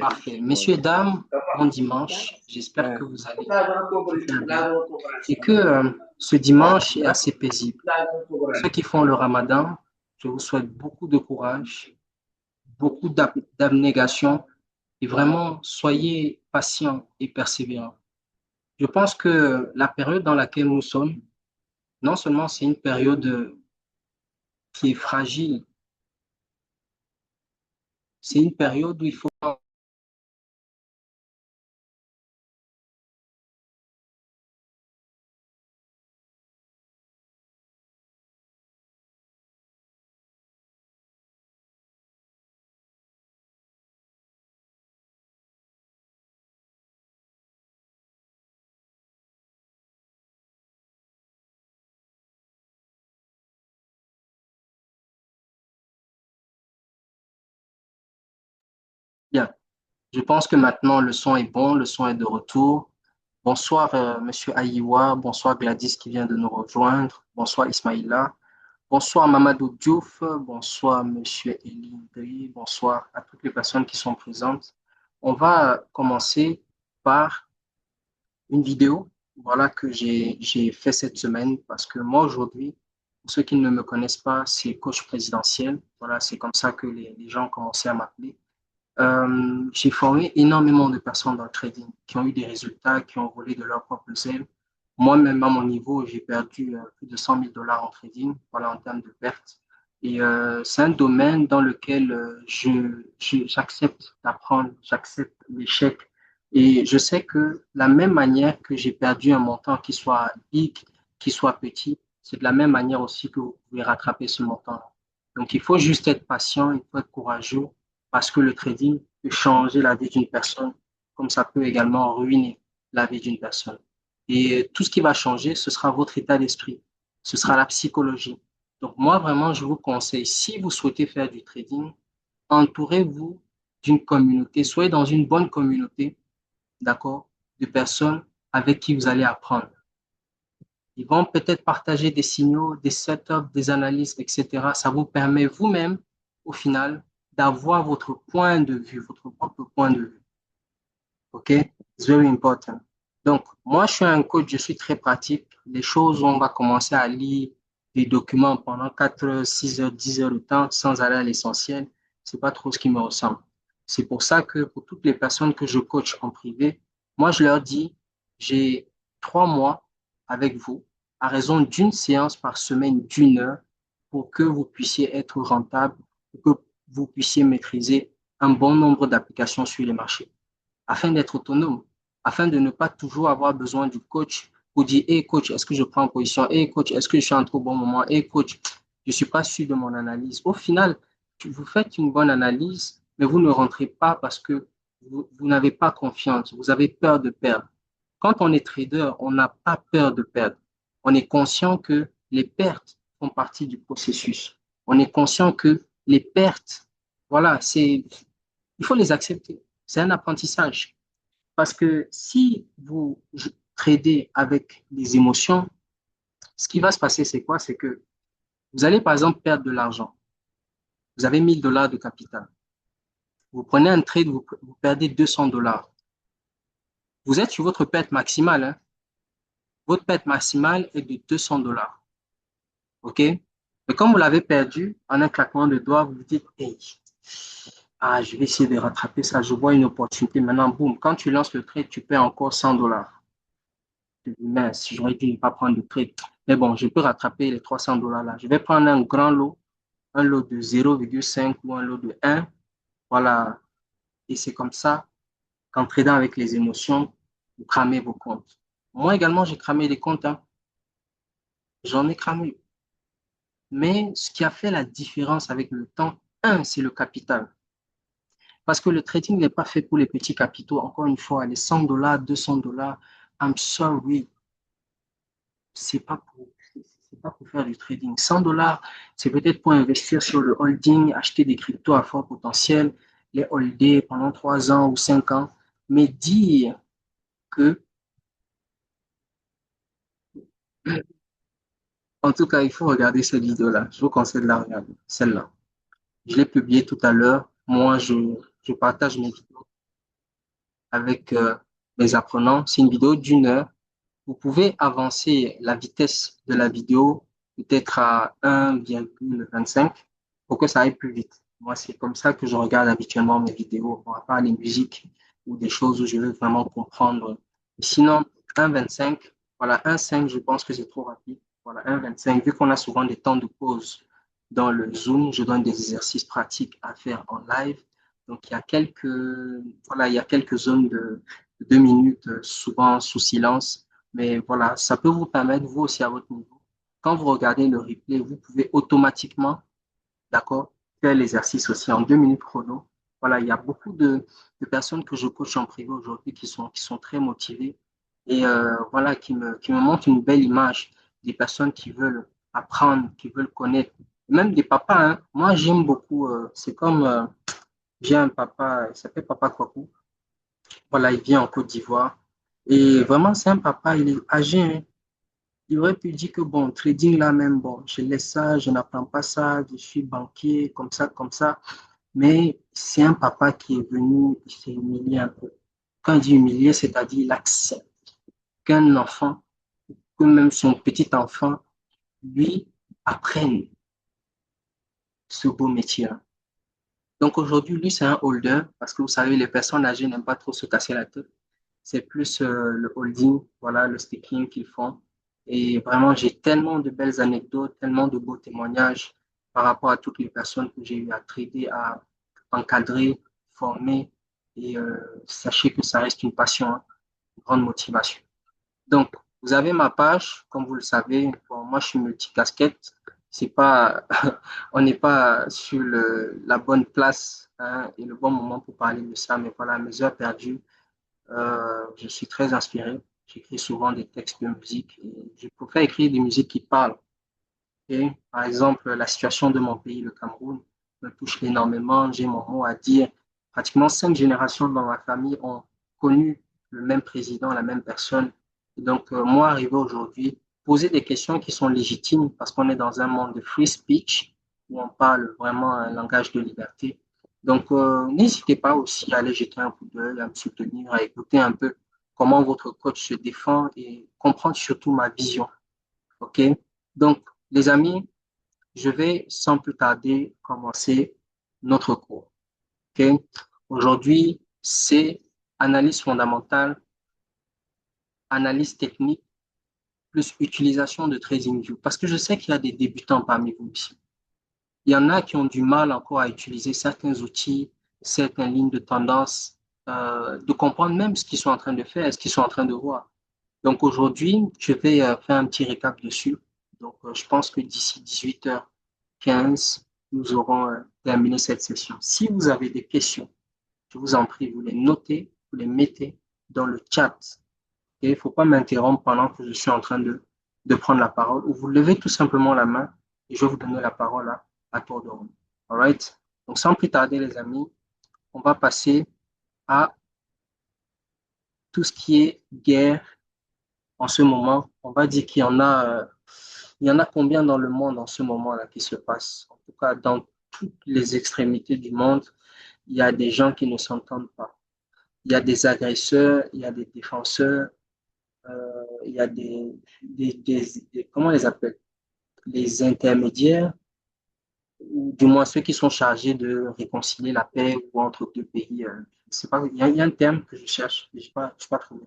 Parfait. Messieurs, dames, bon dimanche. J'espère que vous allez super bien et que ce dimanche est assez paisible. Ceux qui font le ramadan, je vous souhaite beaucoup de courage, beaucoup d'abnégation et vraiment soyez patients et persévérants. Je pense que la période dans laquelle nous sommes, non seulement c'est une période qui est fragile, c'est une période où il faut bien. Je pense que maintenant le son est bon, le son est de retour. Bonsoir, Monsieur Aïwa. Bonsoir, Gladys qui vient de nous rejoindre. Bonsoir, Ismaïla. Bonsoir, Mamadou Diouf. Bonsoir, Monsieur Elindri. Bonsoir à toutes les personnes qui sont présentes. On va commencer par une vidéo, voilà, que j'ai fait cette semaine parce que moi, aujourd'hui, pour ceux qui ne me connaissent pas, c'est coach présidentiel. Voilà, c'est comme ça que les gens ont commencé à m'appeler. J'ai formé énormément de personnes dans le trading qui ont eu des résultats, qui ont volé de leur propre zèle. Moi-même, à mon niveau, j'ai perdu plus de 100 000 dollars en trading, voilà, en termes de pertes. Et c'est un domaine dans lequel j'accepte d'apprendre, j'accepte l'échec. Et je sais que la même manière que j'ai perdu un montant qui soit big, qui soit petit, c'est de la même manière aussi que vous pouvez rattraper ce montant-là. Donc, il faut juste être patient, il faut être courageux parce que le trading peut changer la vie d'une personne, comme ça peut également ruiner la vie d'une personne. Et tout ce qui va changer, ce sera votre état d'esprit, ce sera la psychologie. Donc moi, vraiment, je vous conseille, si vous souhaitez faire du trading, entourez-vous d'une communauté, soyez dans une bonne communauté, d'accord, de personnes avec qui vous allez apprendre. Ils vont peut-être partager des signaux, des setups, des analyses, etc. Ça vous permet vous-même, au final, d'avoir votre point de vue, votre propre point de vue. OK? It's very important. Donc, moi, je suis un coach, je suis très pratique. Les choses, on va commencer à lire des documents pendant 4 heures, 6 heures, 10 heures de temps sans aller à l'essentiel. C'est pas trop ce qui me ressemble. C'est pour ça que pour toutes les personnes que je coach en privé, moi, je leur dis, j'ai 3 mois avec vous à raison d'une séance par semaine d'1 heure pour que vous puissiez être rentable, pour que vous puissiez maîtriser un bon nombre d'applications sur les marchés afin d'être autonome, afin de ne pas toujours avoir besoin du coach pour dire, hey coach, est-ce que je prends en position? Hey coach, est-ce que je suis en trop bon moment? Hey coach, je ne suis pas sûr de mon analyse. Au final, vous faites une bonne analyse, mais vous ne rentrez pas parce que vous n'avez pas confiance, vous avez peur de perdre. Quand on est trader, on n'a pas peur de perdre. On est conscient que les pertes font partie du processus. On est conscient que les pertes, voilà, il faut les accepter. C'est un apprentissage. Parce que si vous tradez avec les émotions, ce qui va se passer, c'est quoi? C'est que vous allez, par exemple, perdre de l'argent. Vous avez 1000 dollars de capital. Vous prenez un trade, vous perdez 200 dollars. Vous êtes sur votre perte maximale, hein. Votre perte maximale est de 200 dollars. OK? Mais comme vous l'avez perdu, en un claquement de doigts, vous vous dites, hey, ah, je vais essayer de rattraper ça. Je vois une opportunité. Maintenant, boum, quand tu lances le trade, tu perds encore 100 dollars. Mince, j'aurais dû ne pas prendre de trade. Mais bon, je peux rattraper les 300 dollars là. Je vais prendre un grand lot, un lot de 0,5 ou un lot de 1. Voilà. Et c'est comme ça qu'en tradant avec les émotions, vous cramez vos comptes. Moi également, j'ai cramé des comptes, hein. J'en ai cramé. Mais ce qui a fait la différence avec le temps, c'est le capital. Parce que le trading n'est pas fait pour les petits capitaux. Encore une fois, les 100 dollars, 200 dollars, I'm sorry, c'est pas pour, c'est pas pour faire du trading. 100 dollars, c'est peut-être pour investir sur le holding, acheter des cryptos à fort potentiel, les holder pendant 3 ans ou 5 ans. Mais dire que, en tout cas, il faut regarder cette vidéo-là. Je vous conseille de la regarder, celle-là. Je l'ai publiée tout à l'heure. Moi, je partage mes vidéos avec mes apprenants. C'est une vidéo d'une heure. Vous pouvez avancer la vitesse de la vidéo peut-être à 1,25 pour que ça aille plus vite. Moi, c'est comme ça que je regarde habituellement mes vidéos, à part les musiques ou des choses où je veux vraiment comprendre. Sinon, 1,25, voilà, 1,5, je pense que c'est trop rapide. Voilà, 1,25, vu qu'on a souvent des temps de pause dans le Zoom, je donne des exercices pratiques à faire en live. Donc, voilà, il y a quelques zones de 2 minutes, souvent sous silence. Mais voilà, ça peut vous permettre, vous aussi à votre niveau, quand vous regardez le replay, vous pouvez automatiquement, d'accord, faire l'exercice aussi en 2 minutes chrono. Voilà, il y a beaucoup de personnes que je coach en privé aujourd'hui qui sont très motivées et voilà, qui me montrent une belle image des personnes qui veulent apprendre, qui veulent connaître. Même des papas, hein. Moi, j'aime beaucoup, c'est comme, j'ai un papa, il s'appelle Papa Kwaku. Voilà, il vient en Côte d'Ivoire. Et vraiment, c'est un papa, il est âgé, hein. Il aurait pu dire que bon, trading là même, bon, je laisse ça, je n'apprends pas ça, je suis banquier, comme ça, comme ça. Mais c'est un papa qui est venu, il s'est humilié un peu. Quand il dit humilié, c'est-à-dire il accepte qu'un enfant, que même son petit enfant, lui, apprenne ce beau métier-là. Donc aujourd'hui, lui, c'est un holder, parce que vous savez, les personnes âgées n'aiment pas trop se casser la tête. C'est plus le holding, voilà, le staking qu'ils font. Et vraiment, j'ai tellement de belles anecdotes, tellement de beaux témoignages par rapport à toutes les personnes que j'ai eu à traiter, à encadrer, former. Et sachez que ça reste une passion, hein, une grande motivation. Donc, vous avez ma page, comme vous le savez. Bon, moi, je suis multicasquette. C'est pas, on n'est pas sur la bonne place, hein, et le bon moment pour parler de ça. Mais voilà, mes heures perdues, je suis très inspiré. J'écris souvent des textes de musique et je préfère écrire des musiques qui parlent. Et, par exemple, la situation de mon pays, le Cameroun, me touche énormément. J'ai mon mot à dire. Pratiquement 5 générations dans ma famille ont connu le même président, la même personne. Et donc, moi, arrivé aujourd'hui, poser des questions qui sont légitimes parce qu'on est dans un monde de free speech où on parle vraiment un langage de liberté. Donc, n'hésitez pas aussi à aller jeter un coup d'œil, à me soutenir, à écouter un peu comment votre coach se défend et comprendre surtout ma vision. OK? Donc, les amis, je vais sans plus tarder commencer notre cours. OK? Aujourd'hui, c'est analyse fondamentale, analyse technique, plus utilisation de TradingView. Parce que je sais qu'il y a des débutants parmi vous ici. Il y en a qui ont du mal encore à utiliser certains outils, certaines lignes de tendance, de comprendre même ce qu'ils sont en train de faire, ce qu'ils sont en train de voir. Donc aujourd'hui, je vais faire un petit récap dessus. Donc je pense que d'ici 18h15, nous aurons terminé cette session. Si vous avez des questions, je vous en prie, vous les notez, vous les mettez dans le chat. Et il ne faut pas m'interrompre pendant que je suis en train de prendre la parole, ou vous levez tout simplement la main et je vais vous donner la parole à tour de rôle. All right? Donc sans plus tarder, les amis, on va passer à tout ce qui est guerre en ce moment. On va dire il y en a combien dans le monde en ce moment-là qui se passe? En tout cas, dans toutes les extrémités du monde, il y a des gens qui ne s'entendent pas. Il y a des agresseurs, il y a des défenseurs, il y a comment on les appelle? Les intermédiaires, ou du moins ceux qui sont chargés de réconcilier la paix ou entre deux pays. C'est pas, il y a un terme que je cherche, mais je suis pas trouvé.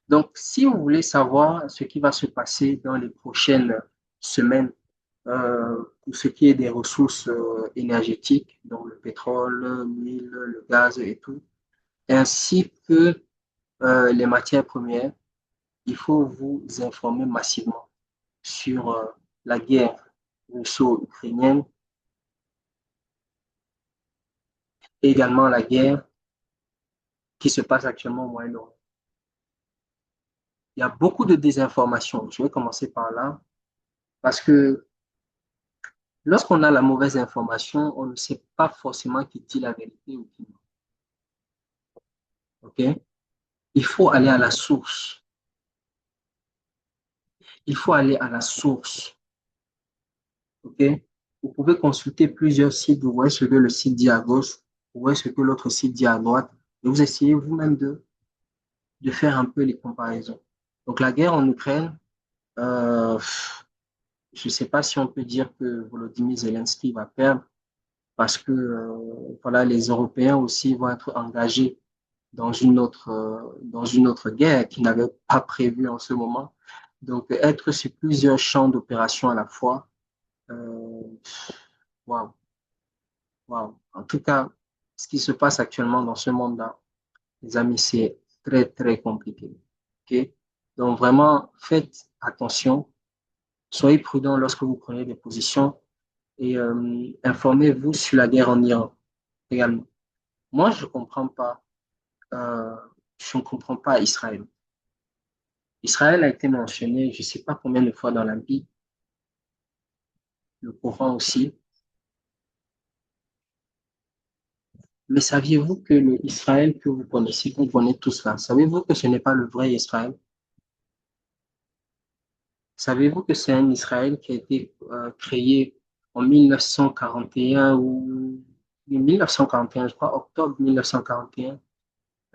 Donc, si vous voulez savoir ce qui va se passer dans les prochaines semaines, pour ce qui est des ressources énergétiques, donc le pétrole, l'huile, le gaz et tout, ainsi que les matières premières, il faut vous informer massivement sur la guerre russo-ukrainienne, et également la guerre qui se passe actuellement au Moyen-Orient. Il y a beaucoup de désinformation. Je vais commencer par là, parce que lorsqu'on a la mauvaise information, on ne sait pas forcément qui dit la vérité ou qui non. OK? Il faut aller à la source. Il faut aller à la source. OK? Vous pouvez consulter plusieurs sites. Vous voyez ce que le site dit à gauche. ou est-ce que l'autre site dit à droite, et vous essayez vous-même de faire un peu les comparaisons. Donc la guerre en Ukraine, euh, je ne sais pas si on peut dire que Volodymyr Zelensky va perdre parce que voilà, les Européens aussi vont être engagés dans une autre guerre qu'ils n'avaient pas prévue en ce moment. Donc être sur plusieurs champs d'opération à la fois, euh, waouh, waouh. En tout cas, ce qui se passe actuellement dans ce monde-là, les amis, c'est très, très compliqué. OK? Donc, vraiment, faites attention. Soyez prudents lorsque vous prenez des positions et informez-vous sur la guerre en Iran également. Moi, euh, je ne comprends pas Israël. Israël a été mentionné, je ne sais pas combien de fois dans la Bible, le Coran aussi. Mais saviez-vous que le Israël que vous connaissez, qu'on connaît tous là, savez-vous que ce n'est pas le vrai Israël? Savez-vous que c'est un Israël qui a été créé en 1941 ou 1941, je crois, octobre 1941.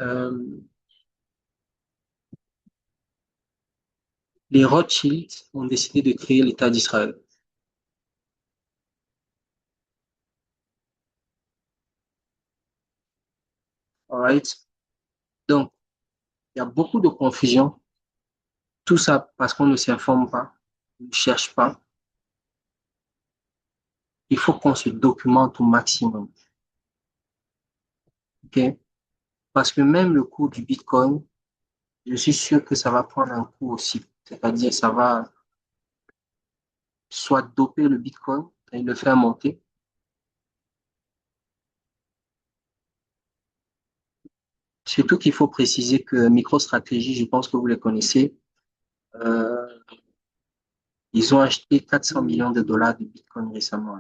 Euh, les Rothschild ont décidé de créer l'État d'Israël. All right? Donc, il y a beaucoup de confusion. Tout ça parce qu'on ne s'informe pas, on ne cherche pas. Il faut qu'on se documente au maximum. OK? Parce que même le cours du Bitcoin, je suis sûr que ça va prendre un coup aussi. C'est-à-dire, ça va soit doper le Bitcoin et le faire monter. Surtout qu'il faut préciser que MicroStrategy, je pense que vous les connaissez, euh, ils ont acheté 400 millions de dollars de Bitcoin récemment.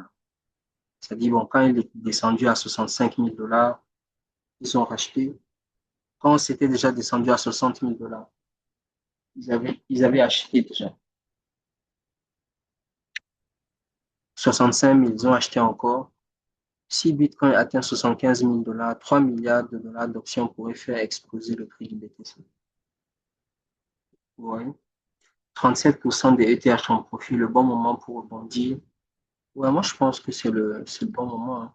C'est-à-dire, bon, quand il est descendu à 65 000 dollars, ils ont racheté. Quand c'était déjà descendu à 60 000 dollars, ils avaient acheté déjà. 65 000, ils ont acheté encore. Si Bitcoin atteint 75 000 dollars, 3 milliards de dollars d'options pourraient faire exploser le prix du BTC. Ouais. 37% des ETH en profit, le bon moment pour rebondir. Ouais, moi, je pense que c'est le bon moment.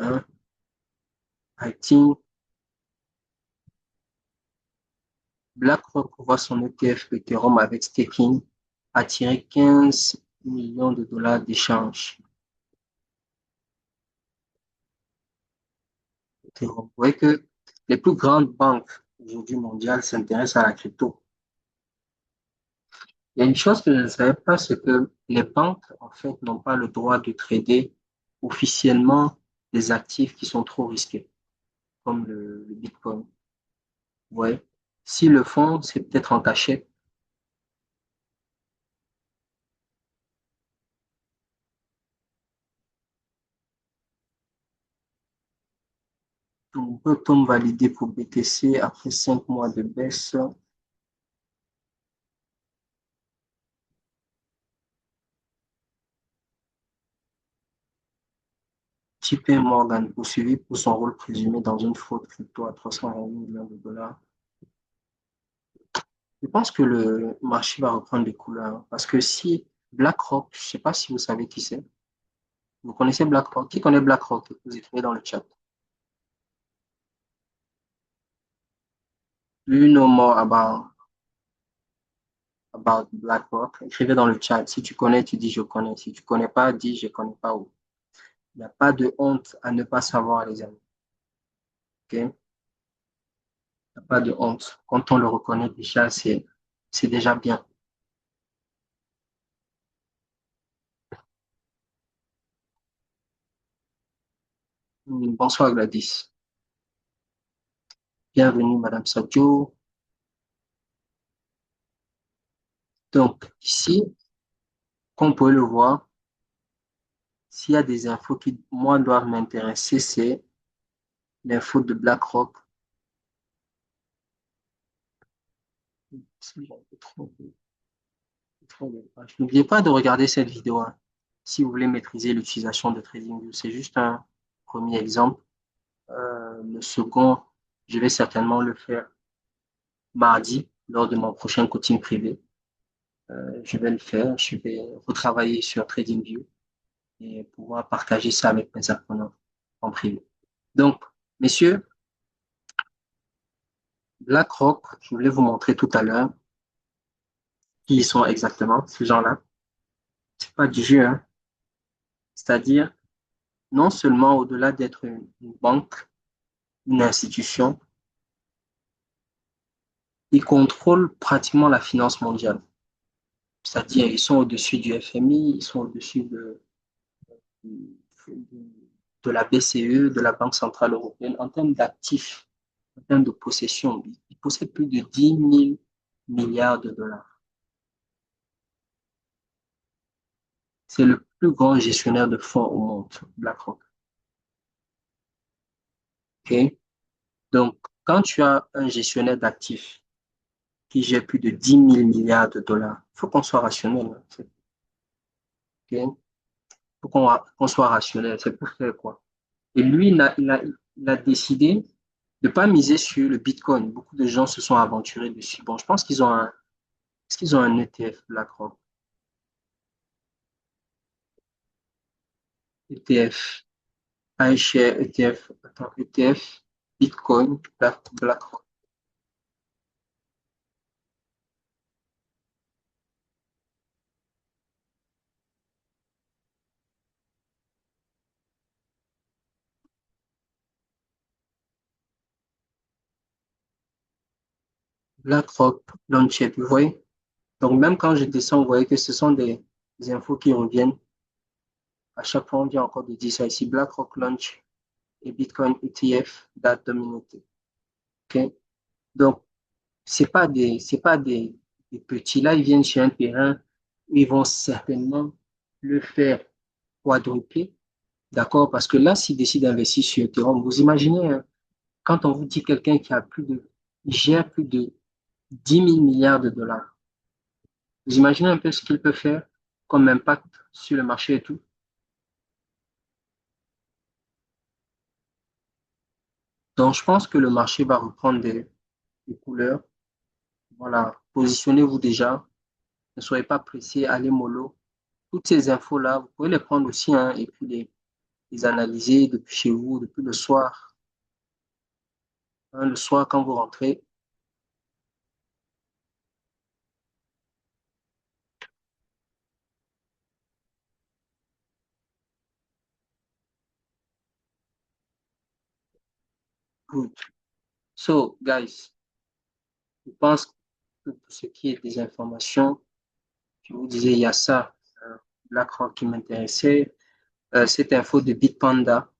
Hein. I think BlackRock voit son ETF Ethereum avec staking attirer 15 millions de dollars d'échanges. Ethereum. Vous voyez que les plus grandes banques aujourd'hui mondiales s'intéressent à la crypto. Il y a une chose que je ne savais pas, c'est que les banques, en fait, n'ont pas le droit de trader officiellement des actifs qui sont trop risqués, comme le Bitcoin. Ouais. S'ils le font, c'est peut-être en cachette. Donc, peut-on valider pour BTC après 5 mois de baisse? JP Morgan poursuivi pour son rôle présumé dans une fraude crypto à 320 millions de dollars. Je pense que le marché va reprendre des couleurs parce que si BlackRock, je ne sais pas si vous savez qui c'est. Vous connaissez BlackRock? Qui connaît BlackRock? Vous écrivez dans le chat. Do you know more about BlackRock? Écrivez dans le chat. Si tu connais, tu dis je connais. Si tu connais pas, dis je connais pas. Il n'y a pas de honte à ne pas savoir, les amis. OK? Il n'y a pas de honte. Quand on le reconnaît déjà, c'est déjà bien. Bonsoir Gladys. Bienvenue Madame Sadio. Donc ici, comme vous pouvez le voir, s'il y a des infos qui, moi, doivent m'intéresser, c'est l'info de BlackRock. N'oubliez pas de regarder cette vidéo hein, si vous voulez maîtriser l'utilisation de TradingView. C'est juste un premier exemple. Le second, je vais certainement le faire mardi lors de mon prochain coaching privé. Je vais le faire, je vais retravailler sur TradingView et pouvoir partager ça avec mes apprenants en privé. Donc, messieurs, BlackRock, je voulais vous montrer tout à l'heure qui ils sont exactement, ces gens-là. C'est pas du jeu, hein. C'est-à-dire, non seulement au-delà d'être une banque, une institution, ils contrôlent pratiquement la finance mondiale. C'est-à-dire, ils sont au-dessus du FMI, ils sont au-dessus de la BCE, de la Banque centrale européenne, en termes d'actifs, en termes de possession. Ils possèdent plus de 10 000 milliards de dollars. C'est le plus grand gestionnaire de fonds au monde, BlackRock. Okay? Donc, quand tu as un gestionnaire d'actifs qui gère plus de 10 000 milliards de dollars, il faut qu'on soit rationnel. Hein. Okay? Faut qu'on soit rationnel. C'est pour faire quoi? Et lui, il a décidé de ne pas miser sur le Bitcoin. Beaucoup de gens se sont aventurés dessus. Bon, je pense qu'ils ont est-ce qu'ils ont un ETF BlackRock? ETF, iShare, ETF, attends, ETF, Bitcoin, BlackRock. BlackRock, Launcher, vous voyez? Donc, même quand je descends, vous voyez que ce sont des infos qui reviennent. À chaque fois, on vient encore de dire ça ici. BlackRock Launch et Bitcoin ETF, date dominante. OK? Donc, c'est pas des petits. Là, ils viennent sur un terrain où ils vont certainement le faire quadrupler. D'accord? Parce que là, s'ils décident d'investir sur Ethereum, vous imaginez, hein, quand on vous dit quelqu'un qui a il gère plus de 10 000 milliards de dollars, vous imaginez un peu ce qu'il peut faire comme impact sur le marché et tout. Donc, je pense que le marché va reprendre des couleurs. Voilà. Positionnez-vous déjà. Ne soyez pas pressés. Allez mollo. Toutes ces infos-là, vous pouvez les prendre aussi, hein, et puis les analyser depuis chez vous, depuis le soir. Hein, le soir, quand vous rentrez. Good. So, guys, je pense que pour ce qui est des informations, je vous disais, il y a ça, BlackRock qui m'intéressait. Cette info de Bitpanda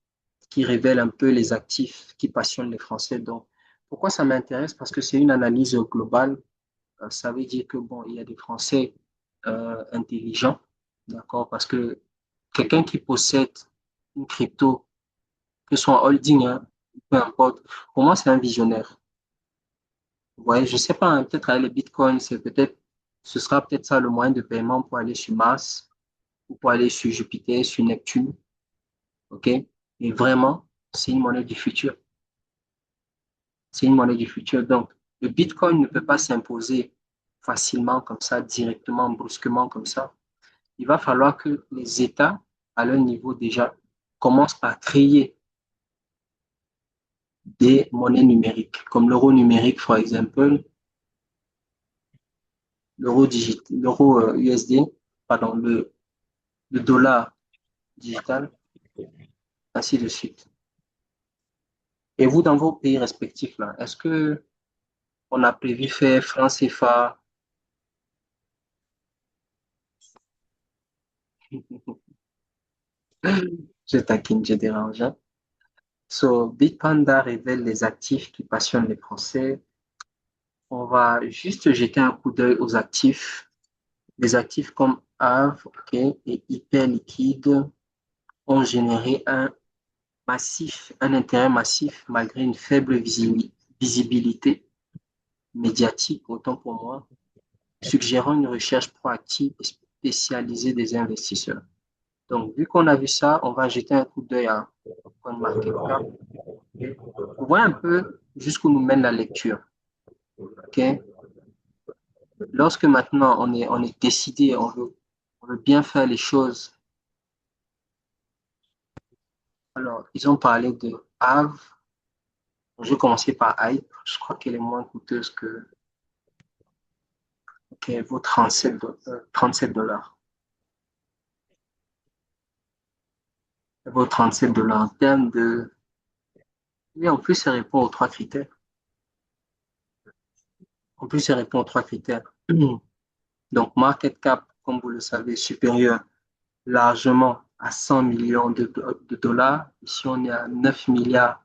qui révèle un peu les actifs qui passionnent les Français. Donc, pourquoi ça m'intéresse? Parce que c'est une analyse globale. Ça veut dire que, bon, il y a des Français intelligents, d'accord? Parce que quelqu'un qui possède une crypto, que ce soit en holding, hein, peu importe, pour moi, c'est un visionnaire. Ouais, je sais pas, hein, peut-être avec les bitcoins, ce sera peut-être ça le moyen de paiement pour aller sur Mars ou pour aller sur Jupiter, sur Neptune, ok? Et vraiment, c'est une monnaie du futur. C'est une monnaie du futur. Donc, le bitcoin ne peut pas s'imposer facilement comme ça, directement, brusquement comme ça. Il va falloir que les États, à leur niveau déjà, commencent par créer des monnaies numériques, comme l'euro numérique, par exemple, l'euro USD, pardon, le dollar digital, ainsi de suite. Et vous, dans vos pays respectifs, là, est-ce que on a prévu faire franc CFA? Je taquine, je dérange, hein. So, Bitpanda révèle les actifs qui passionnent les Français. On va juste jeter un coup d'œil aux actifs. Les actifs comme Ave, ok, et Hyper Liquide ont généré un intérêt massif malgré une faible visibilité médiatique, autant pour moi, suggérant une recherche proactive et spécialisée des investisseurs. Donc, vu qu'on a vu ça, on va jeter un coup d'œil à CoinMarketCap. Ok. Vous voyez un peu jusqu'où nous mène la lecture. Ok. Lorsque maintenant on est décidé, on veut bien faire les choses. Alors, ils ont parlé de Have. Je vais commencer par Hype. Je crois qu'elle est moins coûteuse que, qu'elle vaut 37 $. Elle vaut 37 $ en termes de. Et en plus, elle répond aux trois critères. En plus, elle répond aux trois critères. Donc, market cap, comme vous le savez, supérieur largement à 100 millions de dollars. Ici, on est à 9 milliards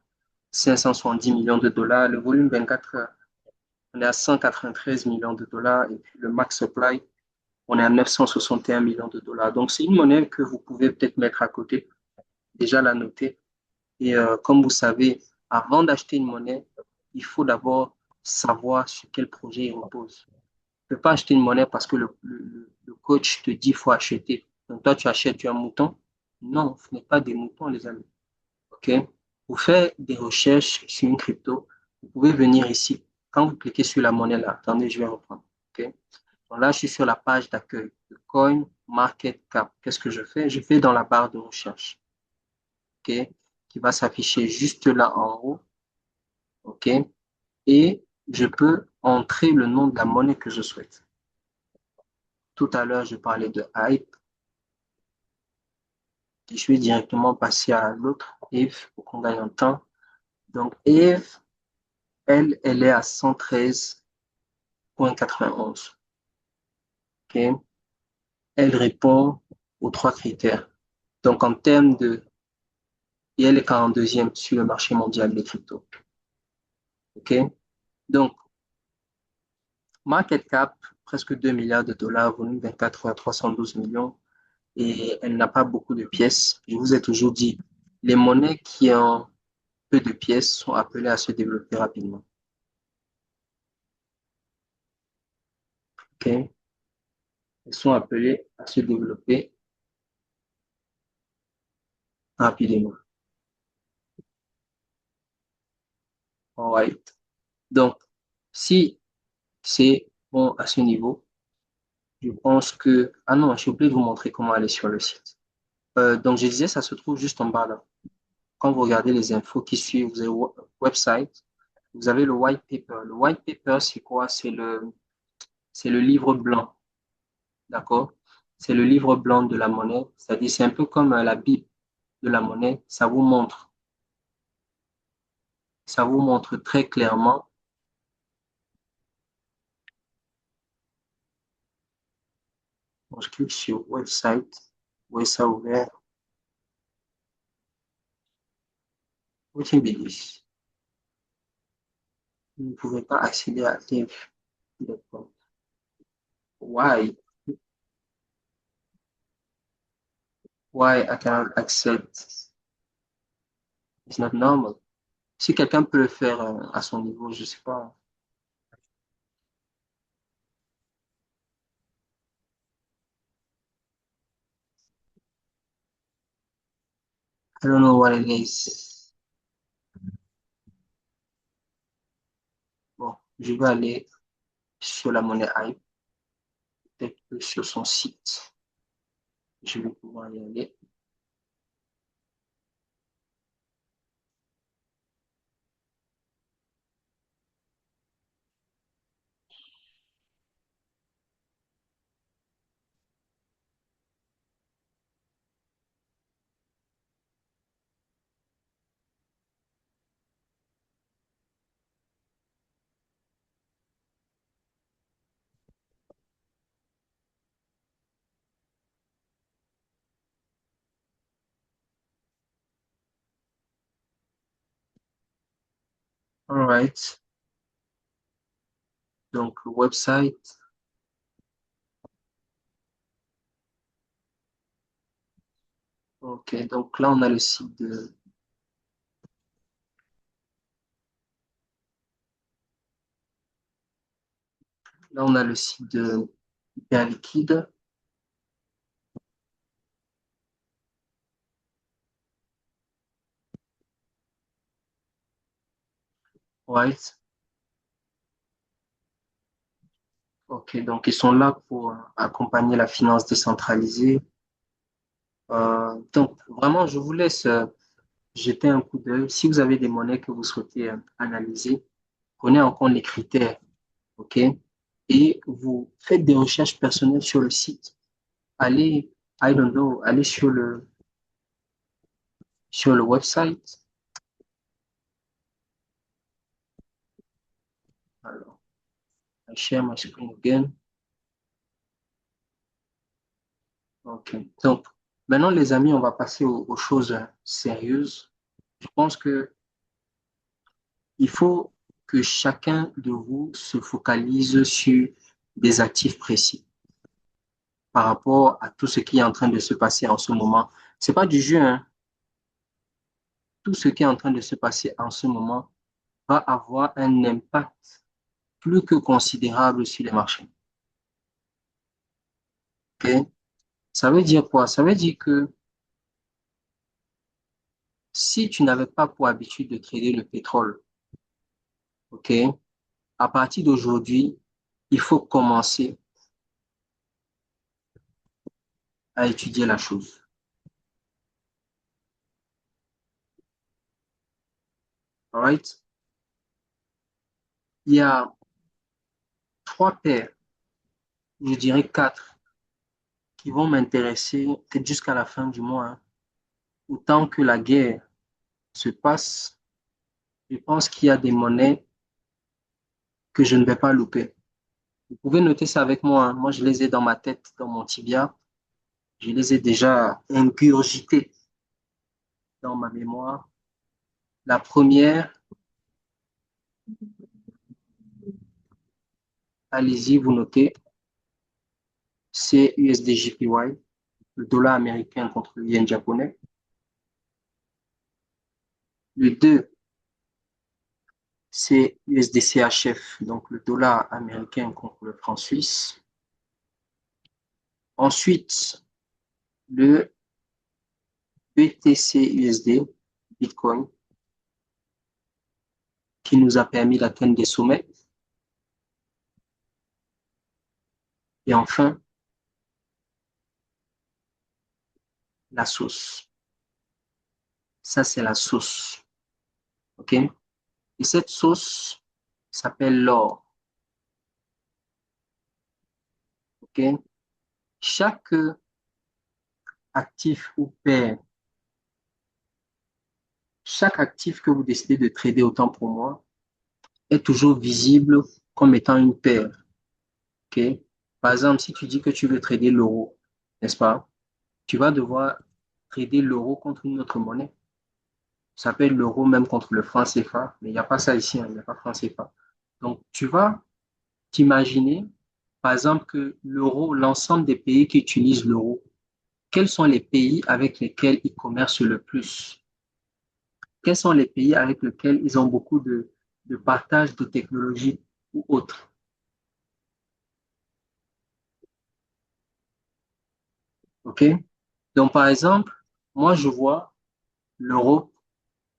570 millions de dollars. Le volume 24 heures, on est à 193 millions de dollars. Et puis le max supply, on est à 961 millions de dollars. Donc, c'est une monnaie que vous pouvez peut-être mettre à côté, déjà la noter. Et comme vous savez, avant d'acheter une monnaie, il faut d'abord savoir sur quel projet il repose. Tu ne peux pas acheter une monnaie parce que le coach te dit qu'il faut acheter. Donc toi, tu achètes, tu es un mouton. Non, ce n'est pas des moutons, les amis. OK? Pour faire des recherches sur une crypto, vous pouvez venir ici. Quand vous cliquez sur la monnaie là, attendez, je vais reprendre. OK? Donc là, je suis sur la page d'accueil de Coin Market Cap. Qu'est-ce que je fais? Je vais dans la barre de recherche. OK? Qui va s'afficher juste là en haut. OK? Et je peux entrer le nom de la monnaie que je souhaite. Tout à l'heure, je parlais de Hype. Et je vais directement passer à l'autre, Eve, pour qu'on gagne en temps. Donc, Eve, elle est à 113,91. OK? Elle répond aux trois critères. Donc, en termes de, et elle est 42e sur le marché mondial des cryptos. OK? Donc, market cap, presque 2 milliards de dollars, volume 24 à 312 millions. Et elle n'a pas beaucoup de pièces. Je vous ai toujours dit, les monnaies qui ont peu de pièces sont appelées à se développer rapidement. OK? Elles sont appelées à se développer rapidement. Alright. Donc, si c'est bon à ce niveau, je pense que... Ah non, j'ai oublié de vous montrer comment aller sur le site. Donc, je disais, ça se trouve juste en bas là. Quand vous regardez les infos qui suivent, vous avez le website, vous avez le white paper. Le white paper, c'est quoi? C'est le livre blanc, d'accord? C'est le livre blanc de la monnaie. C'est-à-dire, c'est un peu comme la Bible de la monnaie. Ça vous montre très clairement. Bon, je clique sur website. Vous voyez ça ouvert. What in English? Vous ne pouvez pas accéder à Eve. Why? Why I cannot accept? It's not normal. Si quelqu'un peut le faire à son niveau, je sais pas. I don't know what it is. Bon, je vais aller sur la monnaie Hype, peut-être que sur son site. Je vais pouvoir y aller. All right. Donc, website. OK. Donc là, on a le site de, là, on a le site de Hyperliquide. right? Ok, donc ils sont là pour accompagner la finance décentralisée. Donc vraiment, je vous laisse jeter un coup d'œil. Si vous avez des monnaies que vous souhaitez analyser, prenez en compte les critères, ok? Et vous faites des recherches personnelles sur le site. Allez, I don't know, allez sur le website. Alors, I share my screen again. Ok. Donc, maintenant, les amis, on va passer aux choses sérieuses. Je pense que il faut que chacun de vous se focalise sur des actifs précis par rapport à tout ce qui est en train de se passer en ce moment. C'est pas du jeu, hein. Tout ce qui est en train de se passer en ce moment va avoir un impact plus que considérable sur les marchés. Ok. Ça veut dire quoi? Ça veut dire que si tu n'avais pas pour habitude de trader le pétrole, ok, à partir d'aujourd'hui, il faut commencer à étudier la chose. All right? Il y a trois paires, je dirais quatre, qui vont m'intéresser peut-être jusqu'à la fin du mois, hein. Autant que la guerre se passe, je pense qu'il y a des monnaies que je ne vais pas louper. Vous pouvez noter ça avec moi, hein. Moi, je les ai dans ma tête, dans mon tibia. Je les ai déjà ingurgitées dans ma mémoire. La première, allez-y, vous notez, c'est USDJPY, le dollar américain contre le yen japonais. Le 2, c'est USDCHF, donc le dollar américain contre le franc suisse. Ensuite, le BTC-USD, Bitcoin, qui nous a permis d'atteindre des sommets. Et enfin, la sauce. Ça, c'est la sauce. OK? Et cette sauce s'appelle l'or. OK? Chaque actif ou paire, chaque actif que vous décidez de trader, autant pour moi, est toujours visible comme étant une paire. OK? Par exemple, si tu dis que tu veux trader l'euro, n'est-ce pas? Tu vas devoir trader l'euro contre une autre monnaie. Ça s'appelle l'euro même contre le franc CFA, mais il n'y a pas ça ici, hein, il n'y a pas franc CFA. Donc, tu vas t'imaginer, par exemple, que l'euro, l'ensemble des pays qui utilisent l'euro, quels sont les pays avec lesquels ils commercent le plus? Quels sont les pays avec lesquels ils ont beaucoup de partage de technologies ou autres? OK? Donc, par exemple, moi, je vois l'Europe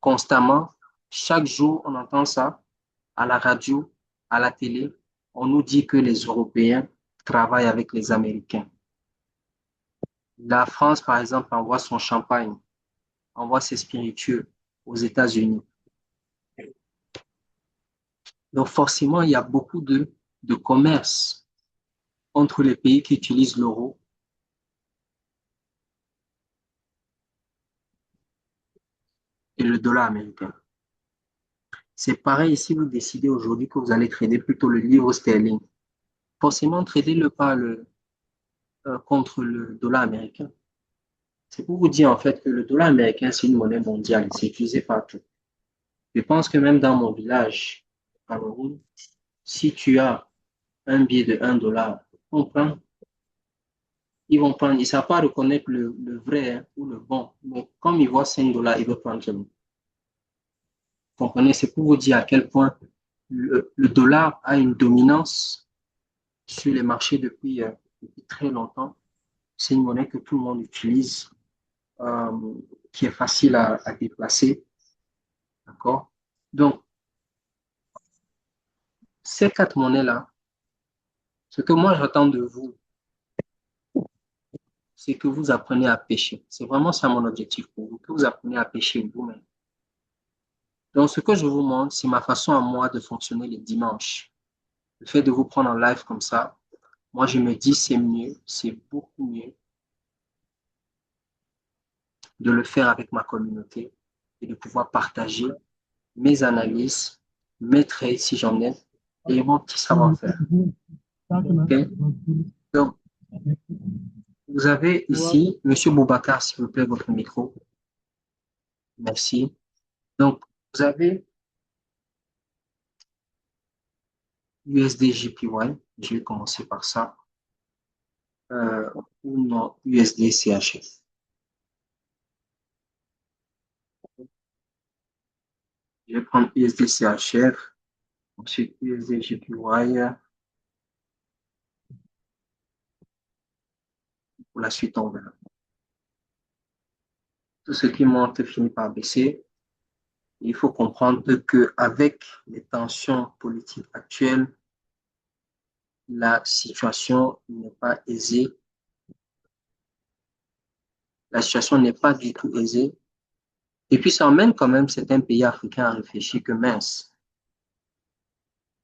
constamment. Chaque jour, on entend ça à la radio, à la télé. On nous dit que les Européens travaillent avec les Américains. La France, par exemple, envoie son champagne, envoie ses spiritueux aux États-Unis. Donc, forcément, il y a beaucoup de commerce entre les pays qui utilisent l'euro et le dollar américain. C'est pareil si vous décidez aujourd'hui que vous allez trader plutôt le livre sterling. Forcément, tradez-le pas contre le dollar américain. C'est pour vous dire en fait que le dollar américain, c'est une monnaie mondiale. C'est utilisé partout. Je pense que même dans mon village, au Cameroun, si tu as un billet de 1 dollar, on prend, ils vont prendre, ils ne savent pas reconnaître le vrai, hein, ou le bon. Mais comme ils voient 5 dollars, ils veulent prendre celui. Vous comprenez? C'est pour vous dire à quel point le dollar a une dominance sur les marchés depuis très longtemps. C'est une monnaie que tout le monde utilise, euh, qui est facile à déplacer. D'accord? Donc, ces quatre monnaies-là, ce que moi j'attends de vous, c'est que vous appreniez à pêcher. C'est vraiment ça mon objectif pour vous, que vous appreniez à pêcher vous-même. Donc, ce que je vous montre, c'est ma façon à moi de fonctionner les dimanches. Le fait de vous prendre en live comme ça, moi, je me dis, c'est mieux, c'est beaucoup mieux de le faire avec ma communauté et de pouvoir partager mes analyses, mes trades si j'en ai, et mon petit savoir-faire. Okay? Donc, vous avez ici, Monsieur Boubacar, s'il vous plaît, votre micro. Merci. Donc, vous avez USD JPY. Je vais commencer par ça. Ou non, USD CHF. Je vais prendre USD CHF, ensuite USD JPY. Pour la suite, on verra. Tout ce qui monte finit par baisser. Il faut comprendre qu'avec les tensions politiques actuelles, la situation n'est pas aisée. La situation n'est pas du tout aisée. Et puis, ça emmène quand même certains pays africains à réfléchir que mince.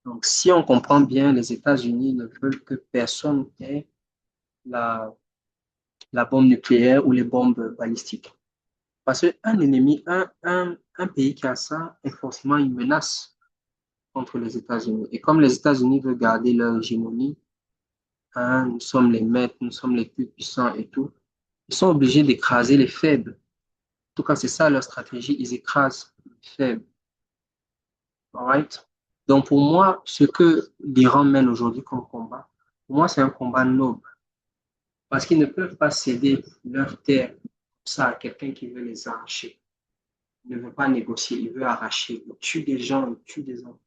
Donc, si on comprend bien, les États-Unis ne veulent que personne ait la bombe nucléaire ou les bombes balistiques. Parce qu'un ennemi, un pays qui a ça est forcément une menace contre les États-Unis. Et comme les États-Unis veulent garder leur hégémonie, hein, nous sommes les maîtres, nous sommes les plus puissants et tout, ils sont obligés d'écraser les faibles. En tout cas, c'est ça leur stratégie, ils écrasent les faibles. All right? Donc pour moi, ce que l'Iran mène aujourd'hui comme combat, pour moi, c'est un combat noble. Parce qu'ils ne peuvent pas céder leur terre comme ça à quelqu'un qui veut les arracher. Il ne veut pas négocier, il veut arracher. Il tue des gens, il tue des hommes.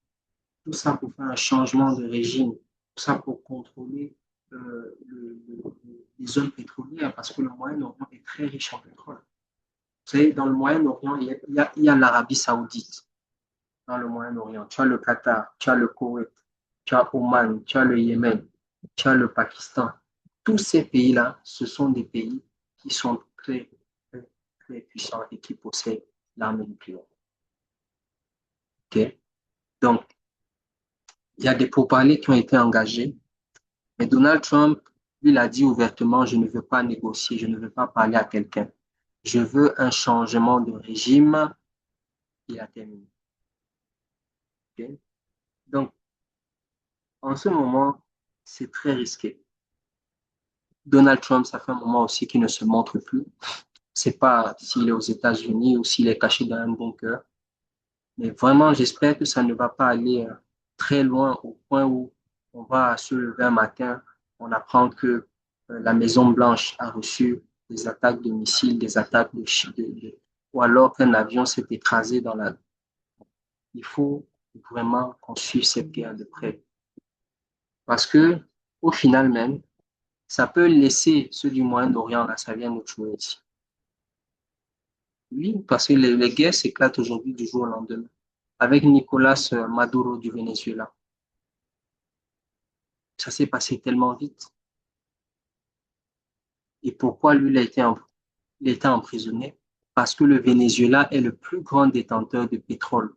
Tout ça pour faire un changement de régime. Tout ça pour contrôler les zones pétrolières, parce que le Moyen-Orient est très riche en pétrole. Vous savez, dans le Moyen-Orient, il y a l'Arabie Saoudite. Dans le Moyen-Orient, tu as le Qatar, tu as le Koweït, tu as Oman, tu as le Yémen, tu as le Pakistan. Tous ces pays-là, ce sont des pays qui sont très, très, très puissants et qui possèdent l'arme nucléaire. Okay? Donc, il y a des pourparlers qui ont été engagés, mais Donald Trump, lui, il a dit ouvertement, je ne veux pas négocier, je ne veux pas parler à quelqu'un. Je veux un changement de régime. Il a terminé. Okay? Donc, en ce moment, c'est très risqué. Donald Trump, ça fait un moment aussi qu'il ne se montre plus. C'est pas s'il est aux États-Unis ou s'il est caché dans un bunker. Mais vraiment, j'espère que ça ne va pas aller très loin au point où on va se lever un matin, on apprend que la Maison-Blanche a reçu des attaques de missiles, des attaques ou alors qu'un avion s'est écrasé dans la... Il faut vraiment qu'on suive cette guerre de près. Parce que, au final même, ça peut laisser ceux du Moyen-Orient, là, ça vient nous tuer ici. Oui, parce que les guerres s'éclatent aujourd'hui du jour au lendemain. Avec Nicolas Maduro du Venezuela, ça s'est passé tellement vite. Et pourquoi lui, il a été emprisonné? Parce que le Venezuela est le plus grand détenteur de pétrole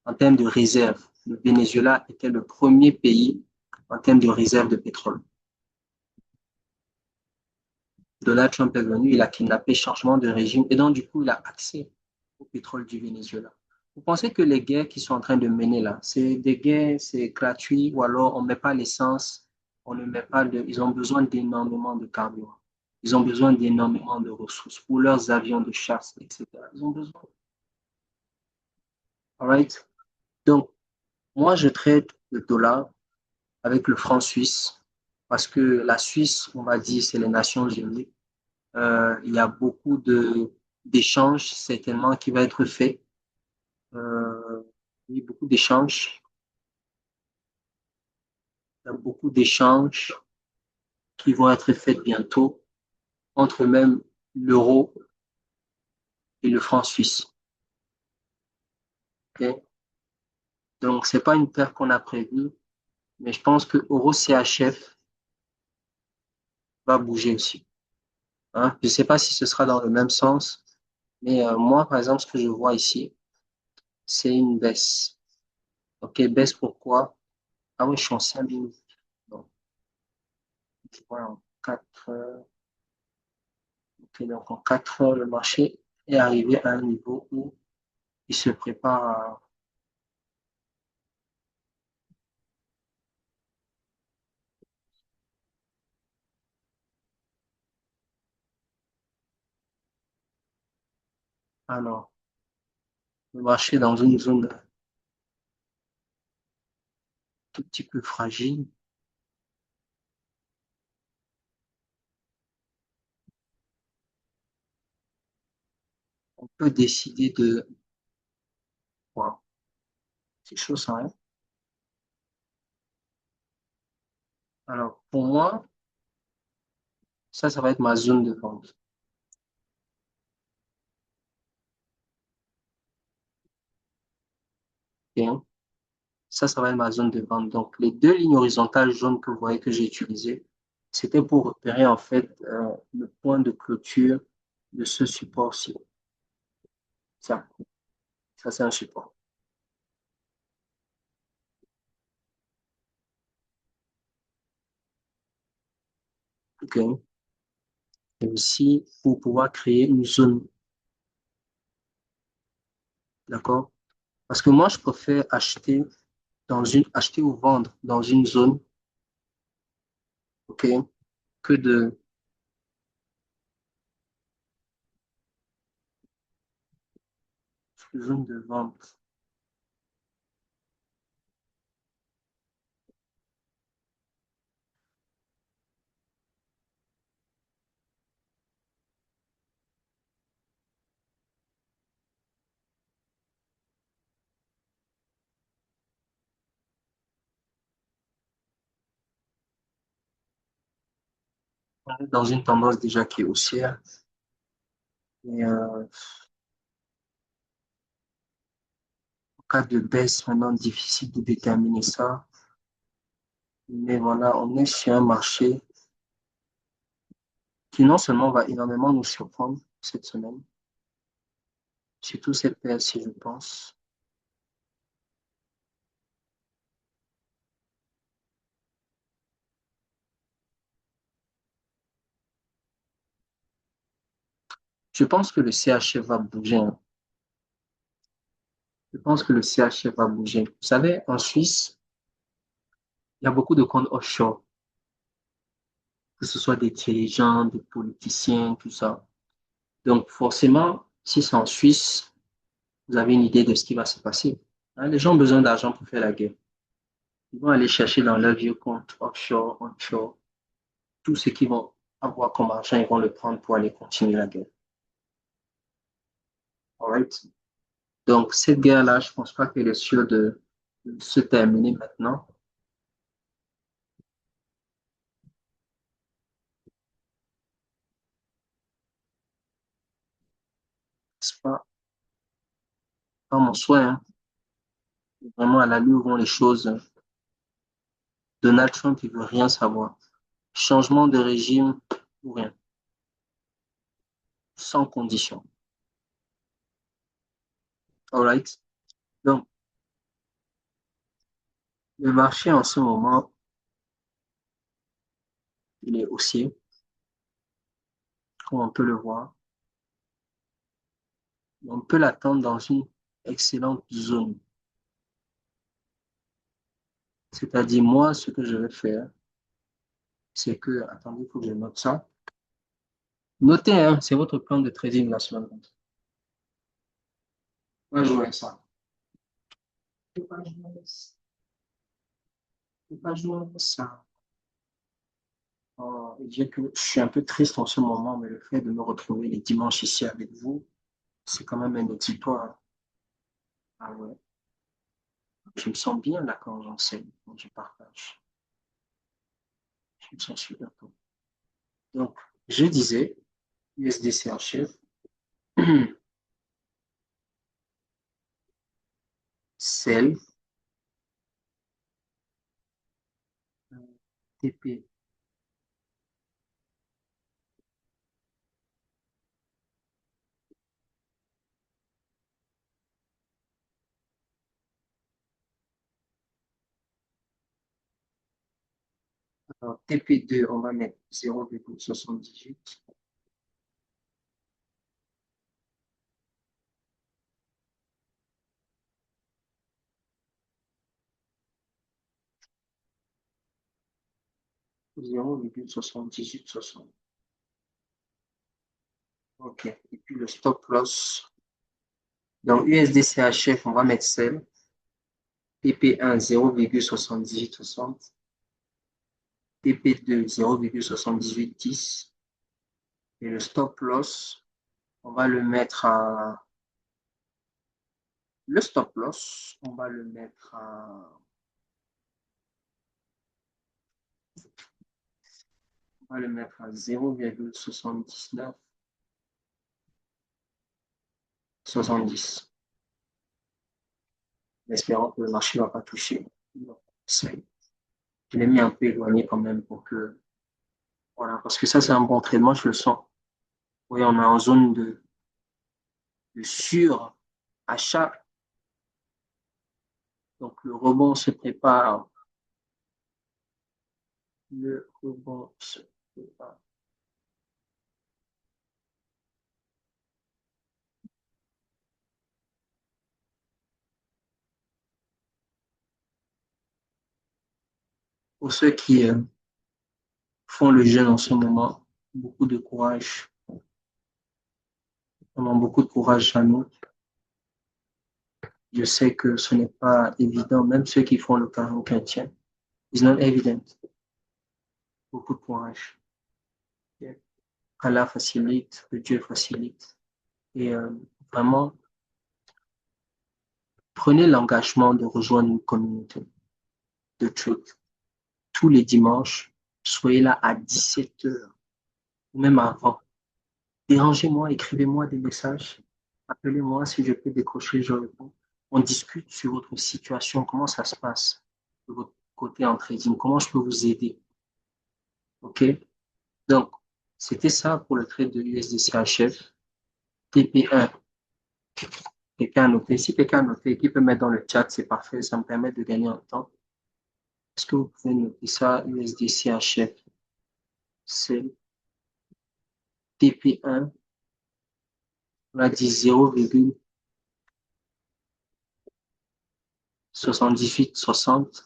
en termes de réserves. Le Venezuela était le premier pays en termes de réserves de pétrole. Donald Trump est venu, il a kidnappé, changement de régime, et donc du coup, il a accès au pétrole du Venezuela. Vous pensez que les guerres qui sont en train de mener là, c'est des guerres, c'est gratuit, ou alors on ne met pas l'essence, on ne met pas de... Ils ont besoin d'énormément de carburant. Ils ont besoin d'énormément de ressources pour leurs avions de chasse, etc. Ils ont besoin. All right? Donc, moi, je traite le dollar avec le franc suisse parce que la Suisse, on va dire, c'est les Nations Unies. Il y a beaucoup d'échanges certainement qui va être fait. Il y a beaucoup d'échanges. Il y a beaucoup d'échanges qui vont être faits bientôt entre même l'euro et le franc suisse. Okay? Donc, c'est pas une paire qu'on a prévue, mais je pense que Euro CHF va bouger aussi. Hein. Je ne sais pas si ce sera dans le même sens, mais moi, par exemple, ce que je vois ici, c'est une baisse. OK, baisse pourquoi? Ah oui, je suis en 5 minutes. Donc, je vois en 4 heures. OK, donc en 4 heures, le marché est arrivé à un niveau où il se prépare à... Alors, le marché est dans une zone un tout petit peu fragile. On peut décider de... Wow, c'est chaud ça, hein? Alors, pour moi, ça va être ma zone de vente. OK. Ça va être ma zone de vente. Donc, les deux lignes horizontales jaunes que vous voyez que j'ai utilisées, c'était pour repérer en fait le point de clôture de ce support-ci. Ça, ça c'est un support. OK. Et aussi pour pouvoir créer une zone, d'accord? Parce que moi, je préfère acheter ou vendre dans une zone, OK, que de zone de vente. On est dans une tendance déjà qui est haussière. Et en cas de baisse, maintenant, difficile de déterminer ça. Mais voilà, on est sur un marché qui non seulement va énormément nous surprendre cette semaine, surtout cette paire-ci, je pense. Je pense que le CHF va bouger. Hein. Je pense que le CHF va bouger. Vous savez, en Suisse, il y a beaucoup de comptes offshore, que ce soit des dirigeants, des politiciens, tout ça. Donc, forcément, si c'est en Suisse, vous avez une idée de ce qui va se passer. Hein, les gens ont besoin d'argent pour faire la guerre. Ils vont aller chercher dans leur vieux compte offshore, onshore, tout ce qu'ils vont avoir comme argent, ils vont le prendre pour aller continuer la guerre. All right? Donc, cette guerre-là, je ne pense pas qu'elle est sûre de se terminer maintenant. C'est pas mon souhait. Hein. Vraiment, à la où vont les choses, Donald Trump, il veut rien savoir. Changement de régime ou rien, sans condition. All right? Donc, le marché en ce moment, il est haussier, comme on peut le voir. On peut l'attendre dans une excellente zone. C'est-à-dire, moi, ce que je vais faire, c'est que, attendez, il faut que je note ça. Notez, hein, c'est votre plan de trading la semaine. Moi, je jouer ça. Je vais pas jouer ça. Je vais pas jouer ça. Je dirais que je suis un peu triste en ce moment, mais le fait de me retrouver les dimanches ici avec vous, c'est quand même un exutoire. Ah ouais. Je me sens bien là quand j'enseigne, quand je partage. Je me sens super bien. Donc, je disais, USDC en chef, sell, TP. Alors, TP2, on va mettre 0,78. 0,7860. OK. Et puis le stop loss. Dans USDCHF, on va mettre celle. TP1, 0,7860. TP2, 0,7810. Et le stop loss, on va le mettre à. Le stop loss, on va le mettre à. On va le mettre à 0,7970. Espérant que le marché ne va pas toucher. Je l'ai mis un peu éloigné quand même pour que. Voilà, parce que ça, c'est un bon traitement, je le sens. Oui, on est en zone de sur-achat. Donc, le rebond se prépare. Le rebond se prépare. Pour ceux qui font le jeûne en ce moment, beaucoup de courage. On a beaucoup de courage à nous. Je sais que ce n'est pas évident, même ceux qui font le carême chrétien. It's not evident. Beaucoup de courage. Allah facilite, que Dieu facilite. Et vraiment, prenez l'engagement de rejoindre une communauté de truth. Tous les dimanches, soyez là à 17 heures, ou même avant. Dérangez-moi, écrivez-moi des messages, appelez-moi si je peux décrocher, je réponds. On discute sur votre situation, comment ça se passe de votre côté en trading, comment je peux vous aider. OK? Donc, c'était ça pour le trade de USDCHF. TP1, quelqu'un a noté. Si quelqu'un a noté, qui peut mettre dans le chat, c'est parfait, ça me permet de gagner en temps. Est-ce que vous pouvez noter ça, USDCHF? C'est TP1, on a dit 0,7860.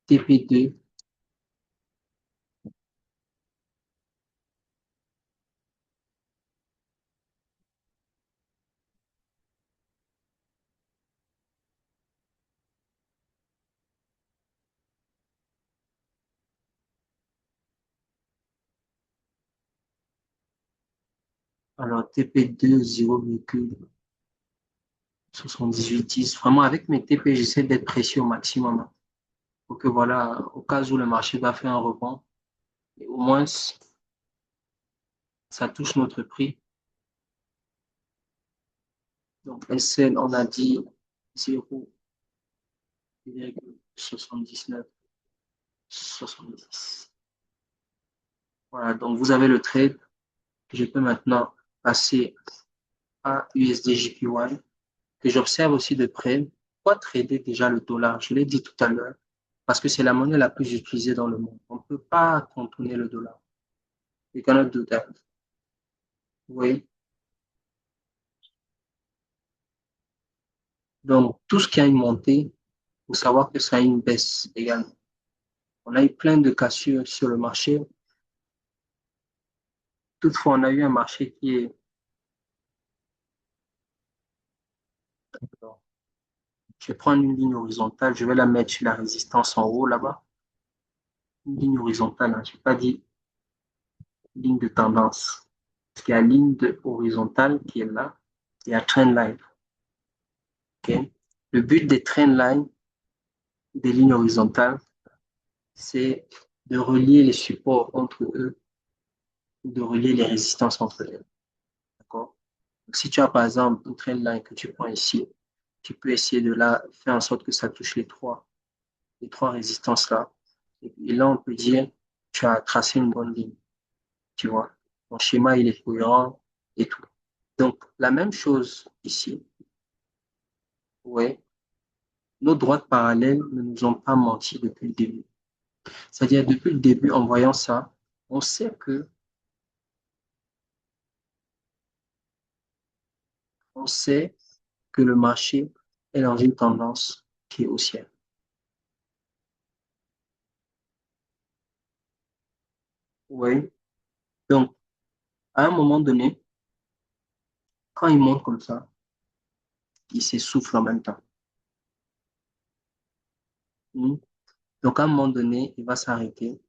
TP2, alors TP2, 0,7810. Vraiment, avec mes TP, j'essaie d'être précis au maximum. Pour que voilà, au cas où le marché va faire un rebond, et au moins, ça touche notre prix. Donc, SL, on a dit 0,7970. Voilà, donc vous avez le trade. Je peux maintenant passer à USDJPY, que j'observe aussi de près. Pourquoi trader déjà le dollar? Je l'ai dit tout à l'heure, parce que c'est la monnaie la plus utilisée dans le monde. On ne peut pas contourner le dollar. You cannot do that. Oui. Donc, tout ce qui a une montée, il faut savoir que ça a une baisse également. On a eu plein de cassures sur le marché. Toutefois, on a eu un marché qui est. Je vais prendre une ligne horizontale, je vais la mettre sur la résistance en haut là-bas. Une ligne horizontale, hein. Je n'ai pas dit ligne de tendance. Il y a ligne de horizontale qui est là. Il y a trend line. Okay? Le but des trend lines, des lignes horizontales, c'est de relier les supports entre eux, de relier les résistances entre elles. D'accord? Si tu as par exemple une trend line que tu prends ici, tu peux essayer de là, faire en sorte que ça touche les trois résistances-là. Et là, on peut dire, tu as tracé une bonne ligne, tu vois. Ton schéma, il est cohérent et tout. Donc, la même chose ici. Ouais. Nos droites parallèles ne nous ont pas menti depuis le début. C'est-à-dire, depuis le début, en voyant ça, on sait que, on sait que le marché est dans une tendance qui est haussière. Oui. Donc, à un moment donné, quand il monte comme ça, il s'essouffle en même temps. Hmm. Donc, à un moment donné, il va s'arrêter.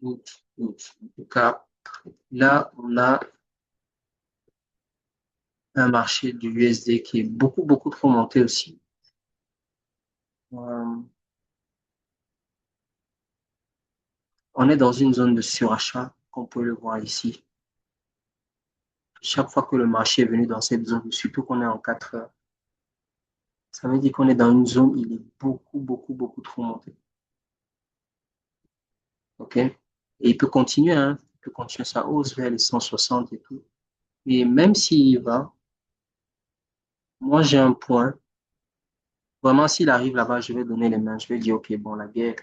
En tout cas, là, on a un marché du USD qui est beaucoup, beaucoup trop monté aussi. Euh, on est dans une zone de surachat, qu'on peut le voir ici. Chaque fois que le marché est venu dans cette zone, surtout qu'on est en 4 heures, ça veut dire qu'on est dans une zone où il est beaucoup, beaucoup, beaucoup trop monté. OK? Et il peut continuer, hein? Il peut continuer sa hausse vers les 160 et tout. Et même s'il y va, moi, j'ai un point. Vraiment, s'il arrive là-bas, je vais donner les mains. Je vais dire, OK, bon, la guerre,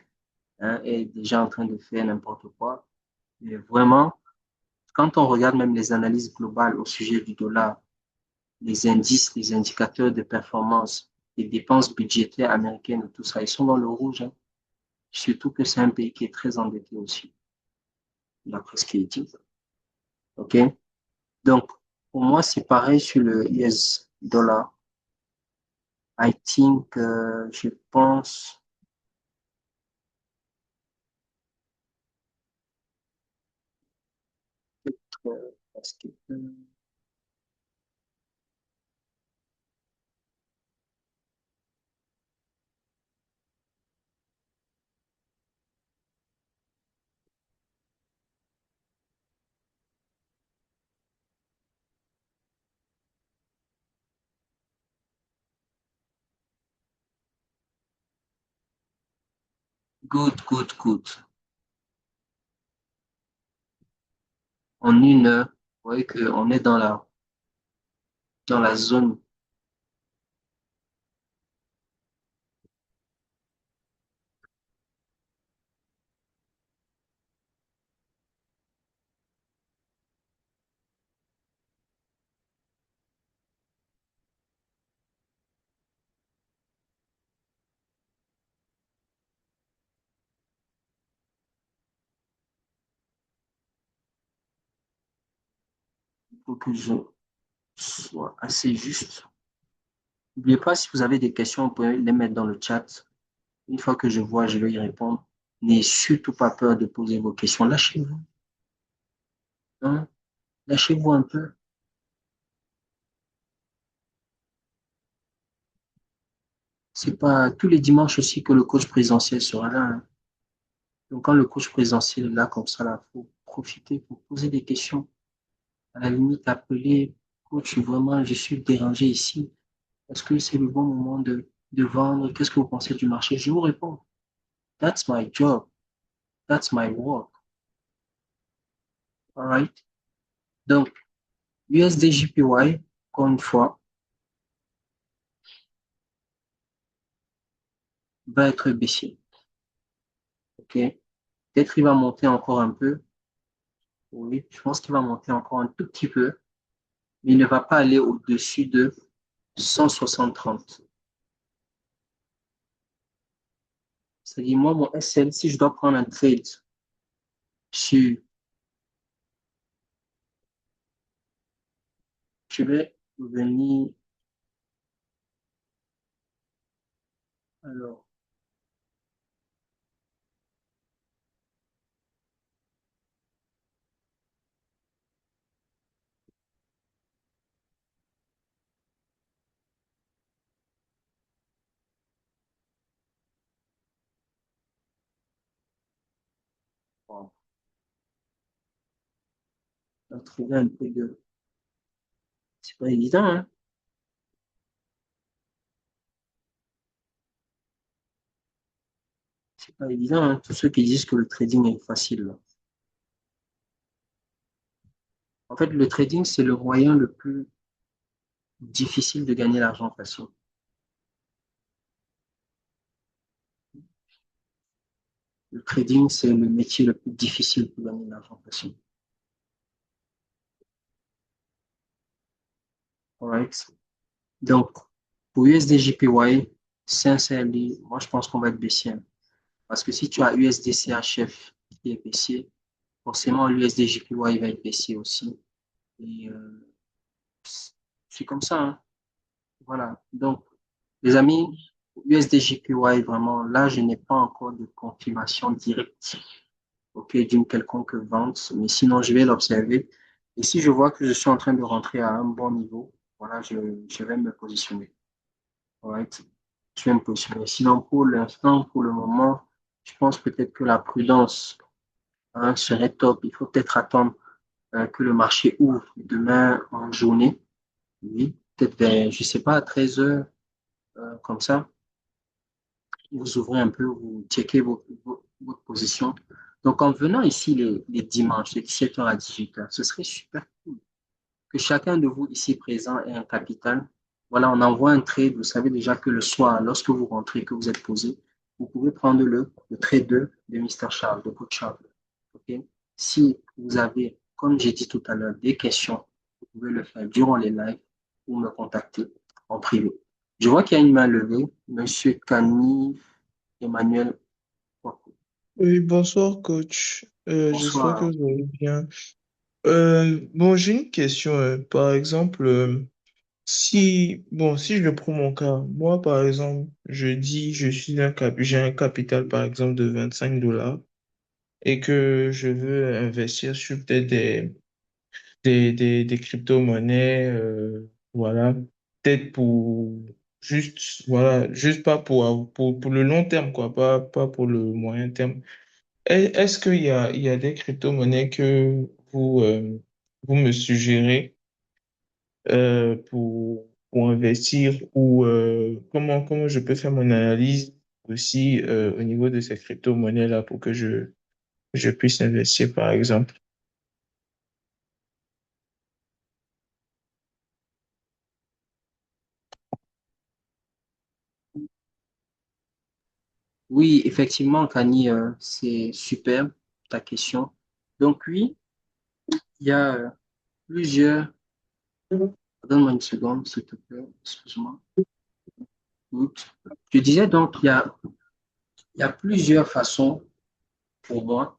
hein, est déjà en train de faire n'importe quoi. Mais vraiment, quand on regarde même les analyses globales au sujet du dollar, les indices, les indicateurs de performance, les dépenses budgétaires américaines et tout ça, ils sont dans le rouge, hein. Surtout que c'est un pays qui est très endetté aussi, d'après ce qui est dit. OK? Donc, pour moi, c'est pareil sur le US dollar. I think, je pense, parce que, good, good, good. En une heure, vous voyez qu'on est dans la zone pour que je sois assez juste. N'oubliez pas, si vous avez des questions, vous pouvez les mettre dans le chat. Une fois que je vois, je vais y répondre. N'ayez surtout pas peur de poser vos questions. Lâchez-vous, hein? Lâchez-vous un peu. C'est pas tous les dimanches aussi que le coach présentiel sera là, hein. Donc, quand le coach présentiel est là, comme ça, là, faut profiter pour poser des questions. À la limite, appeler, coach, vraiment, je suis dérangé ici. Est-ce que c'est le bon moment de vendre? Qu'est-ce que vous pensez du marché? Je vous réponds. That's my job. That's my work. All right? Donc, USD JPY, encore une fois, va être baissier. OK? Peut-être il va monter encore un peu. Oui, je pense qu'il va monter encore un tout petit peu, mais il ne va pas aller au-dessus de 160,30. C'est-à-dire, moi, mon SL, si je dois prendre un trade sur, je vais venir, alors, bon, on va trouver un peu de, c'est pas évident, hein? C'est pas évident, hein? Tous ceux qui disent que le trading est facile, là. En fait, le trading, c'est le moyen le plus difficile de gagner l'argent facile. Le trading, c'est le métier le plus difficile pour gagner l'argent facile. Alright? Donc, pour USDJPY, sincèrement, moi, je pense qu'on va être baissier. Parce que si tu as USDCHF qui est baissier, forcément, l'USDJPY va être baissier aussi. Et c'est comme ça, hein. Voilà. Donc, les amis, USDJPY, vraiment, là, je n'ai pas encore de confirmation directe, OK, d'une quelconque vente, mais sinon, je vais l'observer. Et si je vois que je suis en train de rentrer à un bon niveau, voilà, je vais me positionner. Alright? Je vais me positionner. Sinon, pour l'instant, pour le moment, je pense peut-être que la prudence, hein, serait top. Il faut peut-être attendre que le marché ouvre demain en journée. Oui, peut-être, je ne sais pas, à 13 heures, comme ça. Vous ouvrez un peu, vous checkez votre position. Donc, en venant ici les dimanches, de 17h à 18h, ce serait super cool que chacun de vous ici présent ait un capital. Voilà, on envoie un trade. Vous savez déjà que le soir, lorsque vous rentrez, que vous êtes posé, vous pouvez prendre le trade de Mr. Charles, de Coach Charles. OK? Si vous avez, comme j'ai dit tout à l'heure, des questions, vous pouvez le faire durant les lives ou me contacter en privé. Je vois qu'il y a une main levée. Monsieur Camille Emmanuel. Oui, bonsoir coach. J'espère que Bonsoir. vous allez bien. Bon, j'ai une question. Par exemple, si je prends mon cas, moi par exemple, je dis j'ai un capital par exemple de 25 $ et que je veux investir sur peut-être des crypto-monnaies, voilà, peut-être juste pas pour le long terme, quoi, pas pour le moyen terme. Est-ce qu'il y a des crypto-monnaies que vous me suggérez pour investir ou comment je peux faire mon analyse aussi au niveau de ces crypto-monnaies-là pour que je puisse investir, par exemple? Oui, effectivement, Kani, c'est super ta question. Donc oui, il y a plusieurs. Donne-moi une seconde, s'il te plaît. Excuse-moi. Oups. Je disais donc, il y a plusieurs façons pour moi.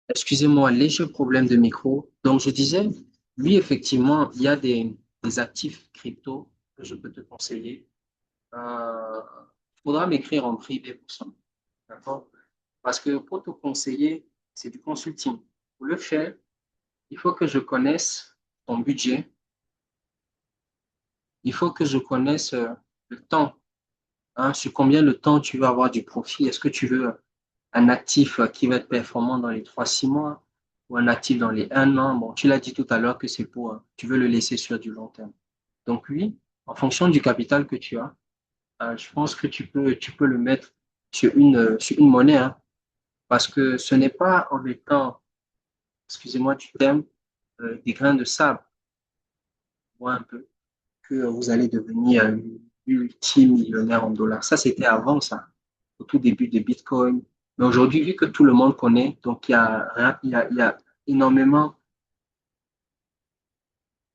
Excusez-moi, léger problème de micro. Donc, je disais, oui, effectivement, il y a des actifs crypto que je peux te conseiller. Il faudra m'écrire en privé pour ça. D'accord? Parce que pour te conseiller, c'est du consulting. Pour le faire, il faut que je connaisse ton budget. Il faut que je connaisse le temps, hein, sur combien de temps tu vas avoir du profit. Est-ce que tu veux un actif qui va être performant dans les 3 6 mois ou un actif dans les 1 an? Bon, tu l'as dit tout à l'heure que c'est pour, tu veux le laisser sur du long terme. Donc oui, en fonction du capital que tu as, je pense que tu peux le mettre sur une monnaie, hein, parce que ce n'est pas en mettant, excusez-moi du terme, des grains de sable, moi un peu, que vous allez devenir multimillionnaire en dollars. Ça, c'était avant ça, au tout début de Bitcoin. Mais aujourd'hui, vu que tout le monde connaît, donc il y a énormément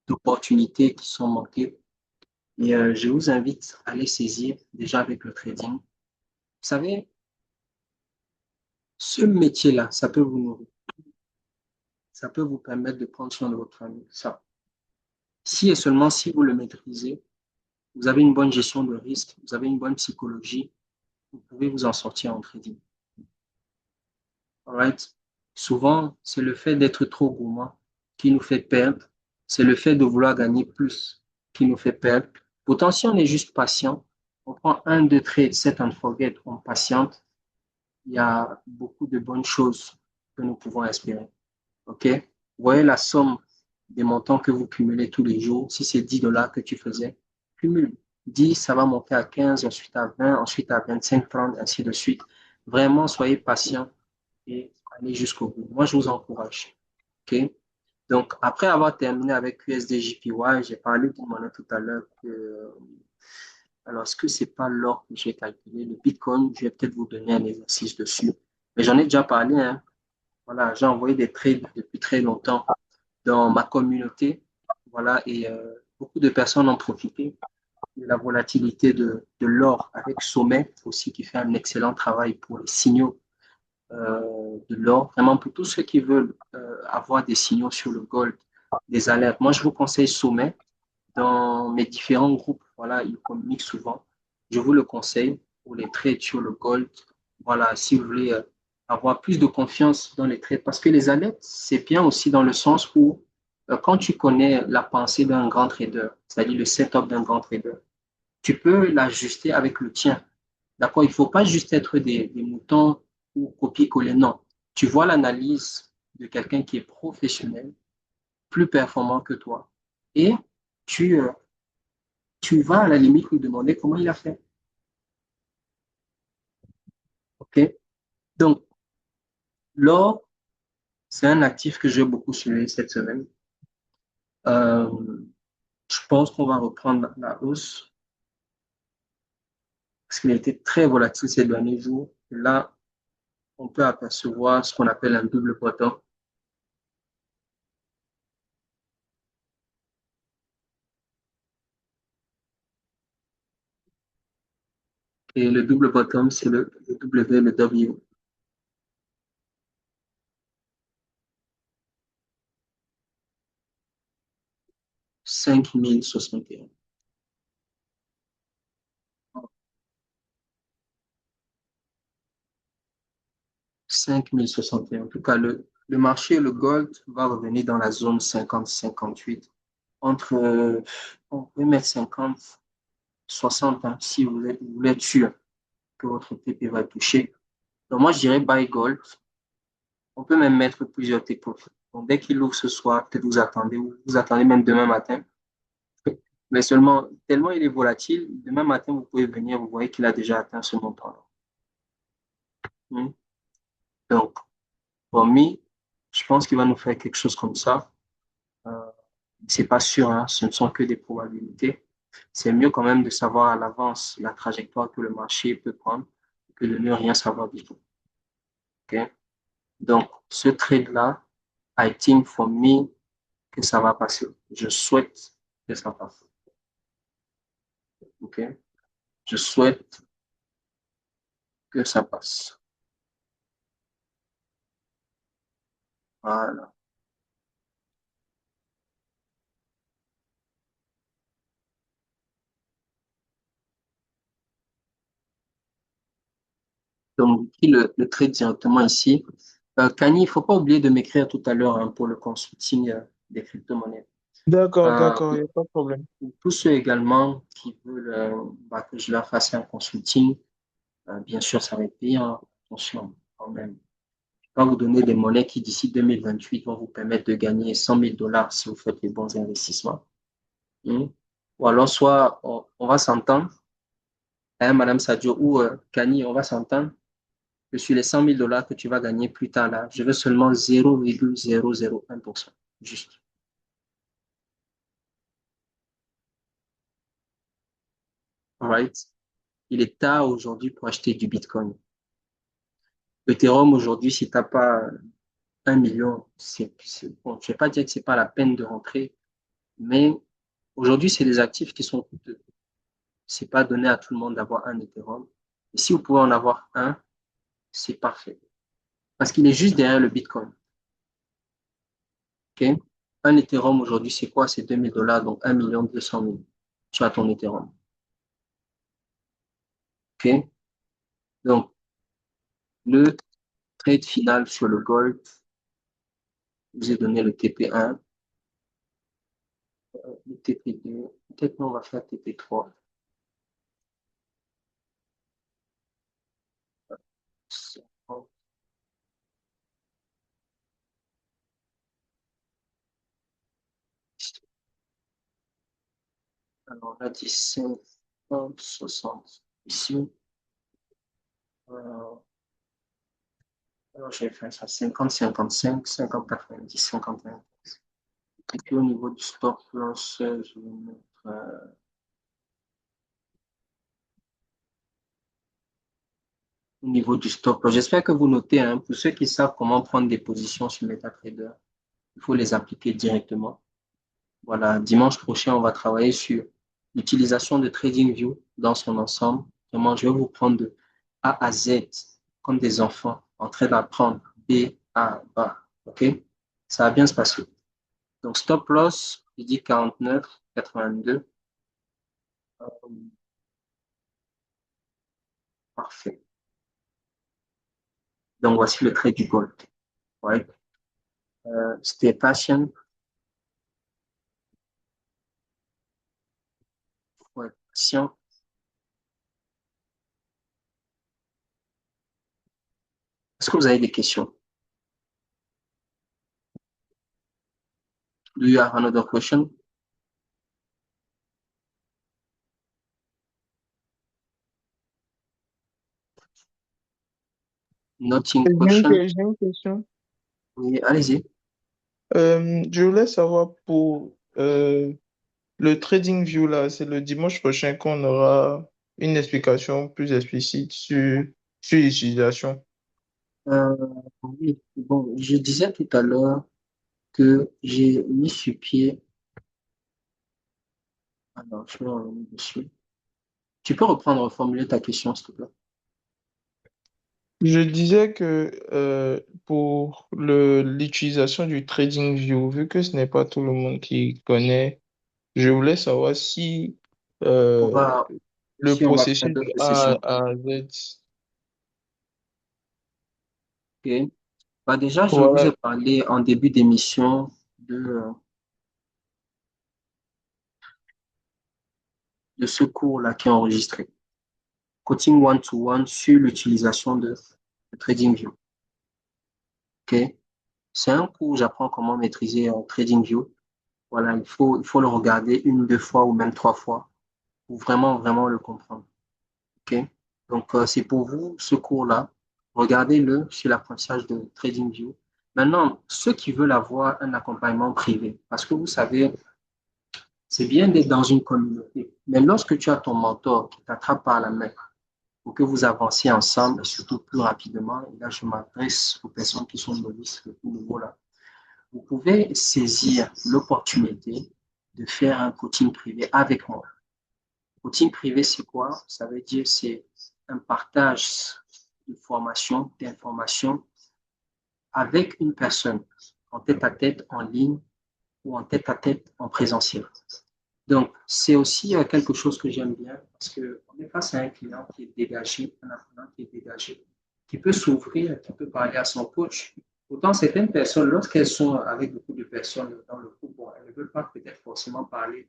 d'opportunités qui sont manquées. Et je vous invite à les saisir déjà avec le trading. Vous savez, ce métier-là, ça peut vous nourrir, ça peut vous permettre de prendre soin de votre famille. Ça. Si et seulement si vous le maîtrisez, vous avez une bonne gestion de risque, vous avez une bonne psychologie, vous pouvez vous en sortir en trading. Alright? Souvent, c'est le fait d'être trop gourmand qui nous fait perdre. C'est le fait de vouloir gagner plus qui nous fait perdre. Pourtant, si on est juste patient, on prend un, deux trades, set and forget, on patiente, il y a beaucoup de bonnes choses que nous pouvons espérer. OK? Vous voyez la somme des montants que vous cumulez tous les jours. Si c'est 10 dollars que tu faisais, cumule. 10, ça va monter à 15, ensuite à 20, ensuite à 25, 30, ainsi de suite. Vraiment, soyez patient et allez jusqu'au bout. Moi, je vous encourage. OK? Donc, après avoir terminé avec USDJPY, j'ai parlé d'une monnaie tout à l'heure que, alors, est-ce que c'est pas l'or que j'ai calculé? Le Bitcoin, je vais peut-être vous donner un exercice dessus. Mais j'en ai déjà parlé, hein. Voilà, j'ai envoyé des trades depuis très longtemps dans ma communauté. Voilà, et beaucoup de personnes ont profité de la volatilité l'or avec Sommet aussi, qui fait un excellent travail pour les signaux de l'or. Vraiment, pour tous ceux qui veulent avoir des signaux sur le gold, des alertes. Moi, je vous conseille Sommet dans mes différents groupes. Voilà, ils communiquent souvent. Je vous le conseille pour les trades sur le gold. Voilà, si vous voulez avoir plus de confiance dans les trades, parce que les alertes, c'est bien aussi dans le sens où quand tu connais la pensée d'un grand trader, c'est-à-dire le setup d'un grand trader, tu peux l'ajuster avec le tien. D'accord? Il ne faut pas juste être des moutons ou copier-coller. Non. Tu vois l'analyse de quelqu'un qui est professionnel, plus performant que toi, et tu, euh, tu vas à la limite lui demander comment il a fait. OK? Donc, l'or, c'est un actif que j'ai beaucoup suivi cette semaine. Euh, je pense qu'on va reprendre la hausse parce qu'il a été très volatile ces derniers jours. Et là, on peut apercevoir ce qu'on appelle un double bottom. Et le double bottom, c'est le W, le W. 5061. 5061. En tout cas, le marché, le gold, va revenir dans la zone 50-58. Entre, on peut mettre 50, 60, hein, si vous voulez être sûr que votre TP va toucher. Donc, moi, je dirais buy gold. On peut même mettre plusieurs take profit. Donc, dès qu'il ouvre ce soir, peut-être vous attendez même demain matin. Mais seulement, tellement il est volatile, demain matin, vous pouvez venir, vous voyez qu'il a déjà atteint ce montant-là. Hmm. Donc, pour moi, je pense qu'il va nous faire quelque chose comme ça. Euh, c'est pas sûr, hein, ce ne sont que des probabilités. C'est mieux quand même de savoir à l'avance la trajectoire que le marché peut prendre que de ne rien savoir du tout. Okay? Donc, ce trade-là, I think for me que ça va passer. Je souhaite que ça passe. Okay? Je souhaite que ça passe. Voilà. Donc, le trade directement ici. Kanye, il ne faut pas oublier de m'écrire tout à l'heure hein, pour le consulting des crypto-monnaies. D'accord, Euh, d'accord, il n'y a pas de problème. pour tous ceux également qui veulent que je leur fasse un consulting, bien sûr, ça va être payant. Attention, quand même. Je vais vous donner des monnaies qui, d'ici 2028, vont vous permettre de gagner 100 000 dollars si vous faites les bons investissements. Hmm. Ou alors, soit on va s'entendre Hein, Madame Sadio ou Kani, on va s'entendre que sur les 100 000 $ que tu vas gagner plus tard, là, je veux seulement 0,001%. Juste. All right? Il est tard aujourd'hui pour acheter du Bitcoin. Ethereum aujourd'hui, si tu n'as pas 1 million, bon, je ne vais pas dire que c'est pas la peine de rentrer, mais aujourd'hui, c'est des actifs qui sont coûteux. C'est pas donné à tout le monde d'avoir un Ethereum. Et si vous pouvez en avoir un, c'est parfait. Parce qu'il est juste derrière le Bitcoin. Okay? Un Ethereum aujourd'hui, c'est quoi? C'est 2 000 $, donc 1 200 000. Tu as ton Ethereum. Okay? Donc, le trade final sur le gold, je vous ai donné le TP1, le TP2. Peut-être qu'on va faire TP3. Alors, on a dit 50, 60 ici. Euh, alors, je vais faire ça 50, 55, 50, 90, 51. Et puis au niveau du stop loss, je vais mettre au niveau du stop loss. J'espère que vous notez, hein, pour ceux qui savent comment prendre des positions sur MetaTrader, il faut les appliquer directement. Voilà, dimanche prochain, on va travailler sur l'utilisation de TradingView dans son ensemble. Vraiment, je vais vous prendre de A à Z, comme des enfants en train d'apprendre B à A. OK? Ça va bien se passer. Donc, stop loss, je dis 49, 82. Parfait. Donc, voici le trade du gold. Ouais. Stay patient. Ouais, patient. Est-ce que vous avez des questions? Do you have another question? Nothing question? J'ai une question. Oui, allez-y. Je voulais savoir pour le TradingView là, c'est le dimanche prochain qu'on aura une explication plus explicite sur l'utilisation. Euh, oui, bon, je disais tout à l'heure que j'ai mis sur pied. Alors, je vais revenir dessus. Tu peux reprendre, reformuler ta question, s'il te plaît? Je disais que pour l'utilisation du TradingView, vu que ce n'est pas tout le monde qui connaît, je voulais savoir si On euh, va, le si on va faire processus de d'autres A sessions. à Z. Ok. Bah déjà, je vous ai Voilà. parlé en début d'émission de ce cours-là qui est enregistré. Coaching one-to-one sur l'utilisation de TradingView. Ok. C'est un cours où j'apprends comment maîtriser TradingView. Voilà, il faut le regarder une, deux fois ou même trois fois pour vraiment, vraiment le comprendre. Ok. Donc, c'est pour vous, ce cours-là. Regardez-le sur l'apprentissage de TradingView. Maintenant, ceux qui veulent avoir un accompagnement privé, parce que vous savez, c'est bien d'être dans une communauté, mais lorsque tu as ton mentor qui t'attrape par la main pour que vous avanciez ensemble et surtout plus rapidement, et là, je m'adresse aux personnes qui sont novices de tout niveau là, vous pouvez saisir l'opportunité de faire un coaching privé avec moi. Coaching privé, c'est quoi? Ça veut dire c'est un partage de formation, d'informations avec une personne en tête à tête, en ligne ou en tête à tête en présentiel. Donc, c'est aussi quelque chose que j'aime bien parce qu'on est face à un client qui est dégagé, un apprenant qui est dégagé, qui peut s'ouvrir, qui peut parler à son coach. Autant certaines personnes, lorsqu'elles sont avec beaucoup de personnes dans le groupe, bon, elles ne veulent pas peut-être forcément parler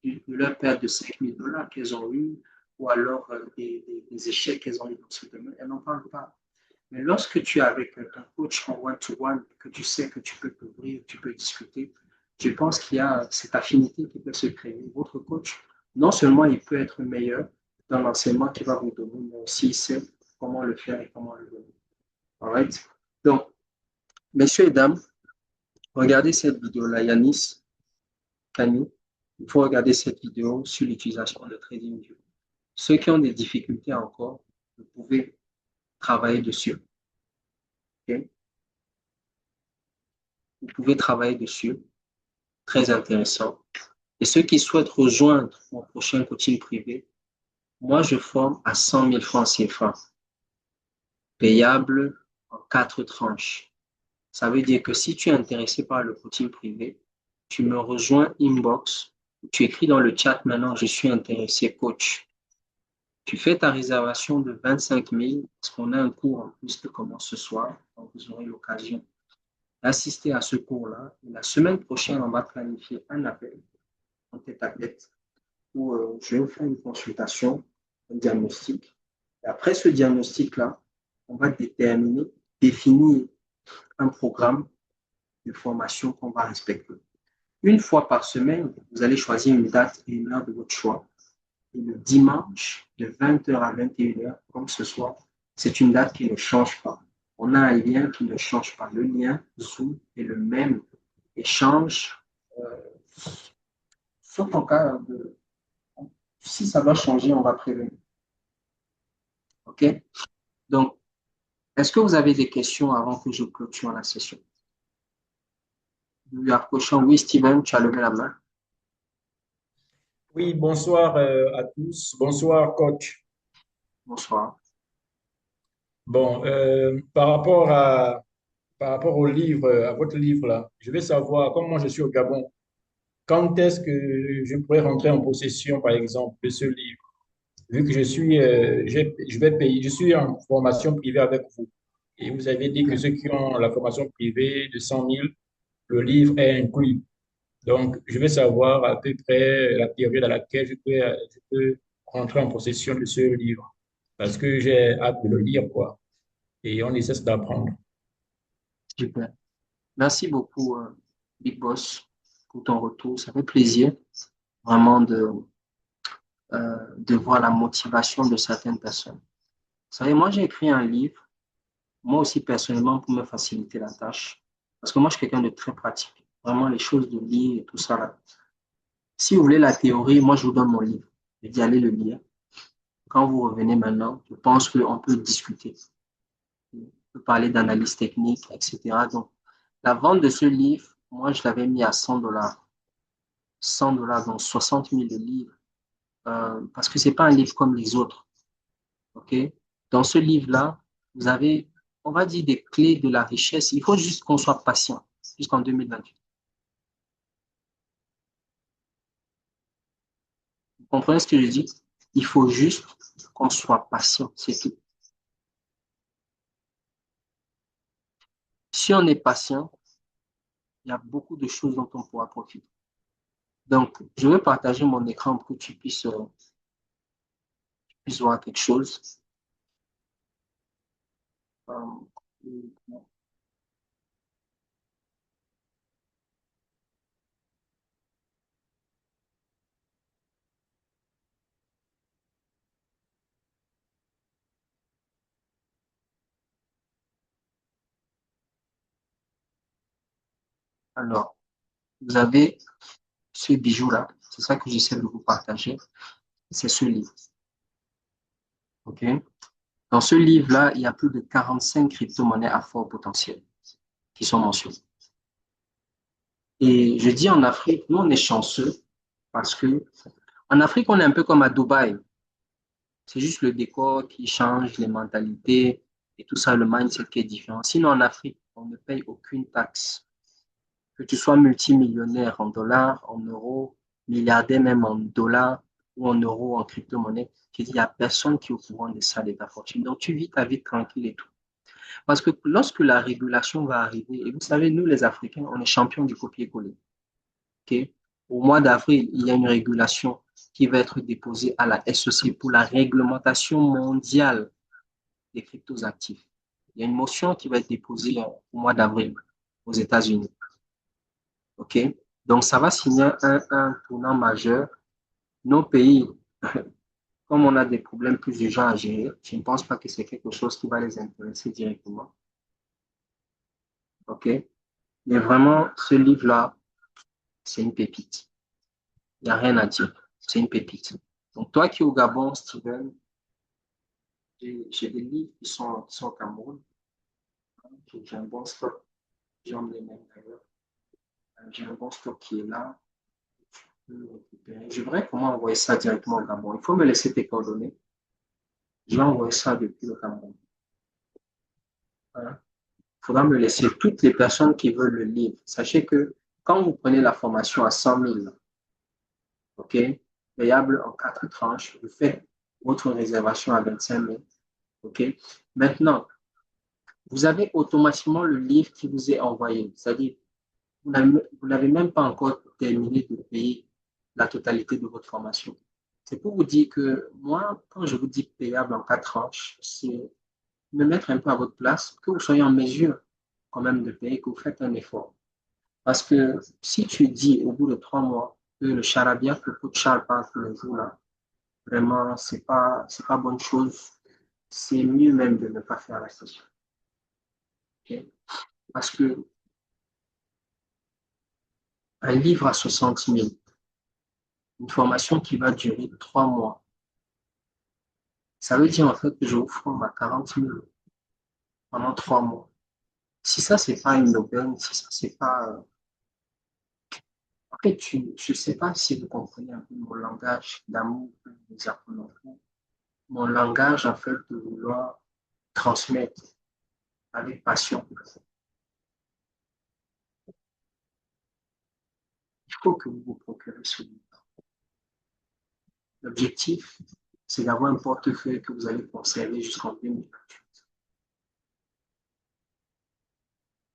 de leur perte de 5 000 $ qu'elles ont eu ou alors des échecs qu'elles ont eu dans ce domaine. Elles n'en parlent pas. Mais lorsque tu es avec un coach en one-to-one, que tu sais que tu peux t'ouvrir, tu peux discuter, je pense qu'il y a cette affinité qui peut se créer. Votre coach, non seulement il peut être meilleur dans l'enseignement qu'il va vous donner, mais aussi il sait comment le faire et comment le donner. All right? Donc, messieurs et dames, regardez cette vidéo-là, Yanis, Kani. Il faut regarder cette vidéo sur l'utilisation de TradingView. Ceux qui ont des difficultés encore, vous pouvez travailler dessus. Okay? Vous pouvez travailler dessus. Très intéressant. Et ceux qui souhaitent rejoindre mon prochain coaching privé, moi, je forme à 100 000 francs CFA, payable en 4 tranches. Ça veut dire que si tu es intéressé par le coaching privé, tu me rejoins inbox, tu écris dans le chat maintenant, je suis intéressé coach. Tu fais ta réservation de 25 000 parce qu'on a un cours en plus qui commence ce soir. Donc vous aurez l'occasion d'assister à ce cours-là. La semaine prochaine, on va planifier un appel en tête à tête où je vais vous faire une consultation, un diagnostic. Et après ce diagnostic-là, on va définir un programme de formation qu'on va respecter. Une fois par semaine, vous allez choisir une date et une heure de votre choix. Et le dimanche, de 20h à 21h, comme ce soir, c'est une date qui ne change pas. On a un lien qui ne change pas. Le lien Zoom est le même. Échange, sauf en cas de... Si ça doit changer, on va prévenir. OK? Donc, est-ce que vous avez des questions avant que je clôture la session? You have question? Oui, Steven, tu as levé la main. Oui, bonsoir à tous. Bonsoir, coach. Bonsoir. Bon, par rapport au livre, à votre livre là, je vais savoir, comme moi je suis au Gabon, quand est-ce que je pourrais rentrer en possession, par exemple, de ce livre? Vu que je vais payer, je suis en formation privée avec vous. Et vous avez dit que Okay. ceux qui ont la formation privée de 100 000, le livre est inclus. Donc, je vais savoir à peu près la période à laquelle je peux rentrer en possession de ce livre. Parce que j'ai hâte de le lire, quoi. Et on ne cesse d'apprendre. Super. Merci beaucoup, Big Boss, pour ton retour. Ça fait plaisir vraiment de voir la motivation de certaines personnes. Vous savez, moi, j'ai écrit un livre, moi aussi personnellement, pour me faciliter la tâche. Parce que moi, je suis quelqu'un de très pratique. Vraiment, les choses de lire et tout ça, là. Si vous voulez la théorie, moi, je vous donne mon livre. Je dis, allez le lire. Quand vous revenez maintenant, je pense qu'on peut discuter. On peut parler d'analyse technique, etc. Donc, la vente de ce livre, moi, je l'avais mis à 100 dollars. 100 dollars, donc 60 000 de livres. Parce que c'est pas un livre comme les autres. OK? Dans ce livre-là, vous avez, on va dire, des clés de la richesse. Il faut juste qu'on soit patient jusqu'en 2028. Vous comprenez ce que je dis? Il faut juste qu'on soit patient, c'est tout. Si on est patient, il y a beaucoup de choses dont on pourra profiter. Donc, je vais partager mon écran pour que tu puisses voir quelque chose. Alors, vous avez ce bijou-là. C'est ça que j'essaie de vous partager. C'est ce livre. OK? Dans ce livre-là, il y a plus de 45 crypto-monnaies à fort potentiel qui sont mentionnées. Et je dis en Afrique, nous, on est chanceux parce que en Afrique, on est un peu comme à Dubaï. C'est juste le décor qui change, les mentalités et tout ça, le mindset qui est différent. Sinon, en Afrique, on ne paye aucune taxe. Que tu sois multimillionnaire en dollars, en euros, milliardaire même en dollars ou en euros, en crypto-monnaie, je dis, il n'y a personne qui est au courant de ça, de ta fortune. Donc, tu vis ta vie tranquille et tout. Parce que lorsque la régulation va arriver, et vous savez, nous les Africains, on est champions du copier-coller. Okay? Au mois d'avril, il y a une régulation qui va être déposée à la SEC pour la réglementation mondiale des cryptos actifs. Il y a une motion qui va être déposée au mois d'avril aux États-Unis. OK? Donc, ça va signer un tournant majeur. Nos pays, comme on a des problèmes plus urgents à gérer, je ne pense pas que c'est quelque chose qui va les intéresser directement. OK? Mais vraiment, ce livre-là, c'est une pépite. Il n'y a rien à dire. C'est une pépite. Donc, toi qui es au Gabon, Steven, j'ai des livres qui sont au Cameroun. J'ai un bon stock. J'en ai même d'ailleurs. J'ai un bon stock qui est là. Je voudrais comment envoyer ça directement au Gabon. Il faut me laisser tes coordonnées. Je vais envoyer ça depuis le Cameroun. Voilà. Il faudra me laisser toutes les personnes qui veulent le livre. Sachez que quand vous prenez la formation à 100 000, OK, payable en 4 tranches, vous faites votre réservation à 25 000. OK. Maintenant, vous avez automatiquement le livre qui vous est envoyé. C'est-à-dire, vous n'avez même pas encore terminé de payer la totalité de votre formation. C'est pour vous dire que moi, quand je vous dis payable en 4 tranches, c'est me mettre un peu à votre place, que vous soyez en mesure quand même de payer, que vous faites un effort. Parce que si tu dis au bout de 3 mois que le charabia que coûte Charles parle tous les jours là, vraiment, c'est pas bonne chose. C'est mieux même de ne pas faire la session. Okay? Parce que un livre à 60 000, une formation qui va durer 3 mois, ça veut dire en fait que je vous forme à 40 000 pendant 3 mois. Si ça, c'est pas une aubaine, si ça, c'est pas. En fait, je ne sais pas si vous comprenez un peu mon langage d'amour des apprenants. Mon langage, en fait, de vouloir transmettre avec passion. Il faut que vous vous procurez ce livre. L'objectif, c'est d'avoir un portefeuille que vous allez conserver jusqu'en 2028.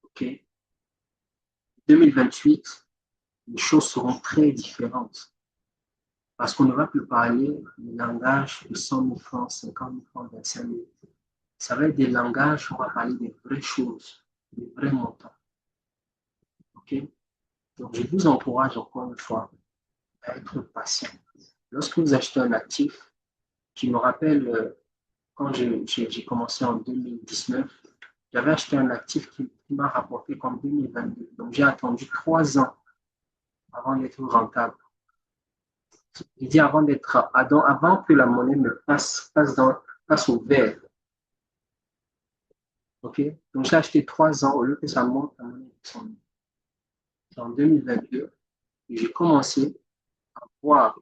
OK? 2028, les choses seront très différentes. Parce qu'on ne va plus parler du langage de 100 000 francs, 50 000 francs, 25 000. Ça va être des langages où on va parler des vraies choses, des vrais montants. OK? Donc, je vous encourage encore une fois à être patient. Lorsque vous achetez un actif, qui me rappelle quand j'ai commencé en 2019, j'avais acheté un actif qui m'a rapporté qu'en 2022. Donc, j'ai attendu 3 ans avant d'être rentable. Je dis avant que la monnaie me passe au vert. OK? Donc, j'ai acheté 3 ans au lieu que ça monte, la monnaie descend. En 2022, j'ai commencé à voir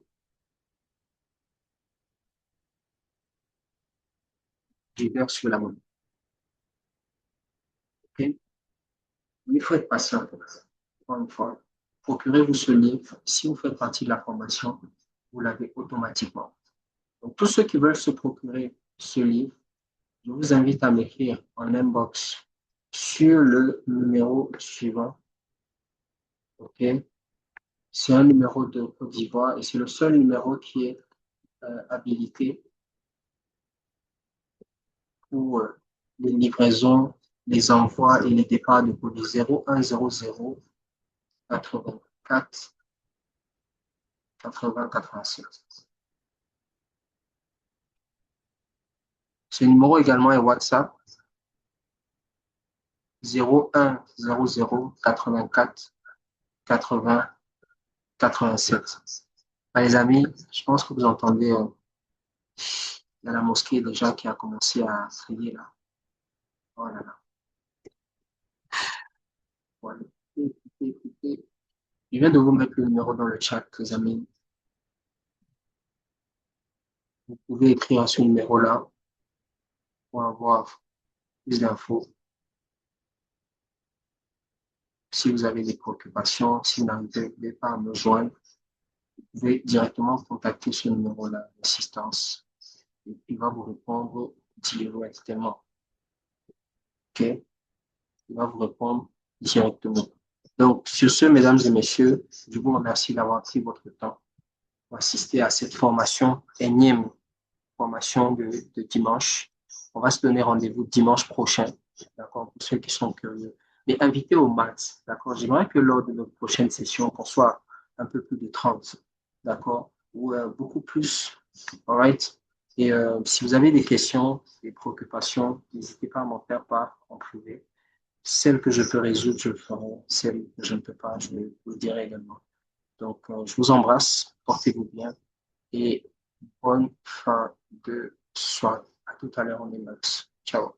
du vert sur la monnaie. OK? Il faut être patient pour ça. Encore une fois, procurez-vous ce livre. Si vous faites partie de la formation, vous l'avez automatiquement. Donc, tous ceux qui veulent se procurer ce livre, je vous invite à m'écrire en inbox sur le numéro suivant. OK? C'est un numéro de Côte d'Ivoire et c'est le seul numéro qui est habilité pour les livraisons, les envois et les départs de colis 0100 84 80 87. Ce numéro également est WhatsApp 0100 84 80 87. Les amis, je pense que vous entendez, il y a la mosquée déjà qui a commencé à crier là. Oh là là. Voilà. Écoutez. Je viens de vous mettre le numéro dans le chat, les amis. Vous pouvez écrire à ce numéro-là pour avoir plus d'infos. Si vous avez des préoccupations, si vous n'arrivez pas à me joindre, vous pouvez directement contacter ce numéro-là d'assistance. Et il va vous répondre directement. OK? Il va vous répondre directement. Donc, sur ce, mesdames et messieurs, je vous remercie d'avoir pris votre temps pour assister à cette formation, énième formation de dimanche. On va se donner rendez-vous dimanche prochain, d'accord, pour ceux qui sont curieux. Mais invitez au maths, d'accord. J'aimerais que lors de notre prochaine session, qu'on soit un peu plus de 30, d'accord, ou beaucoup plus, all right. Et si vous avez des questions, des préoccupations, n'hésitez pas à m'en faire part en privé. Celles que je peux résoudre, je le ferai. Celles que je ne peux pas, je vous le dirai également. Donc, je vous embrasse, portez-vous bien et bonne fin de soirée. À tout à l'heure, on est max. Ciao.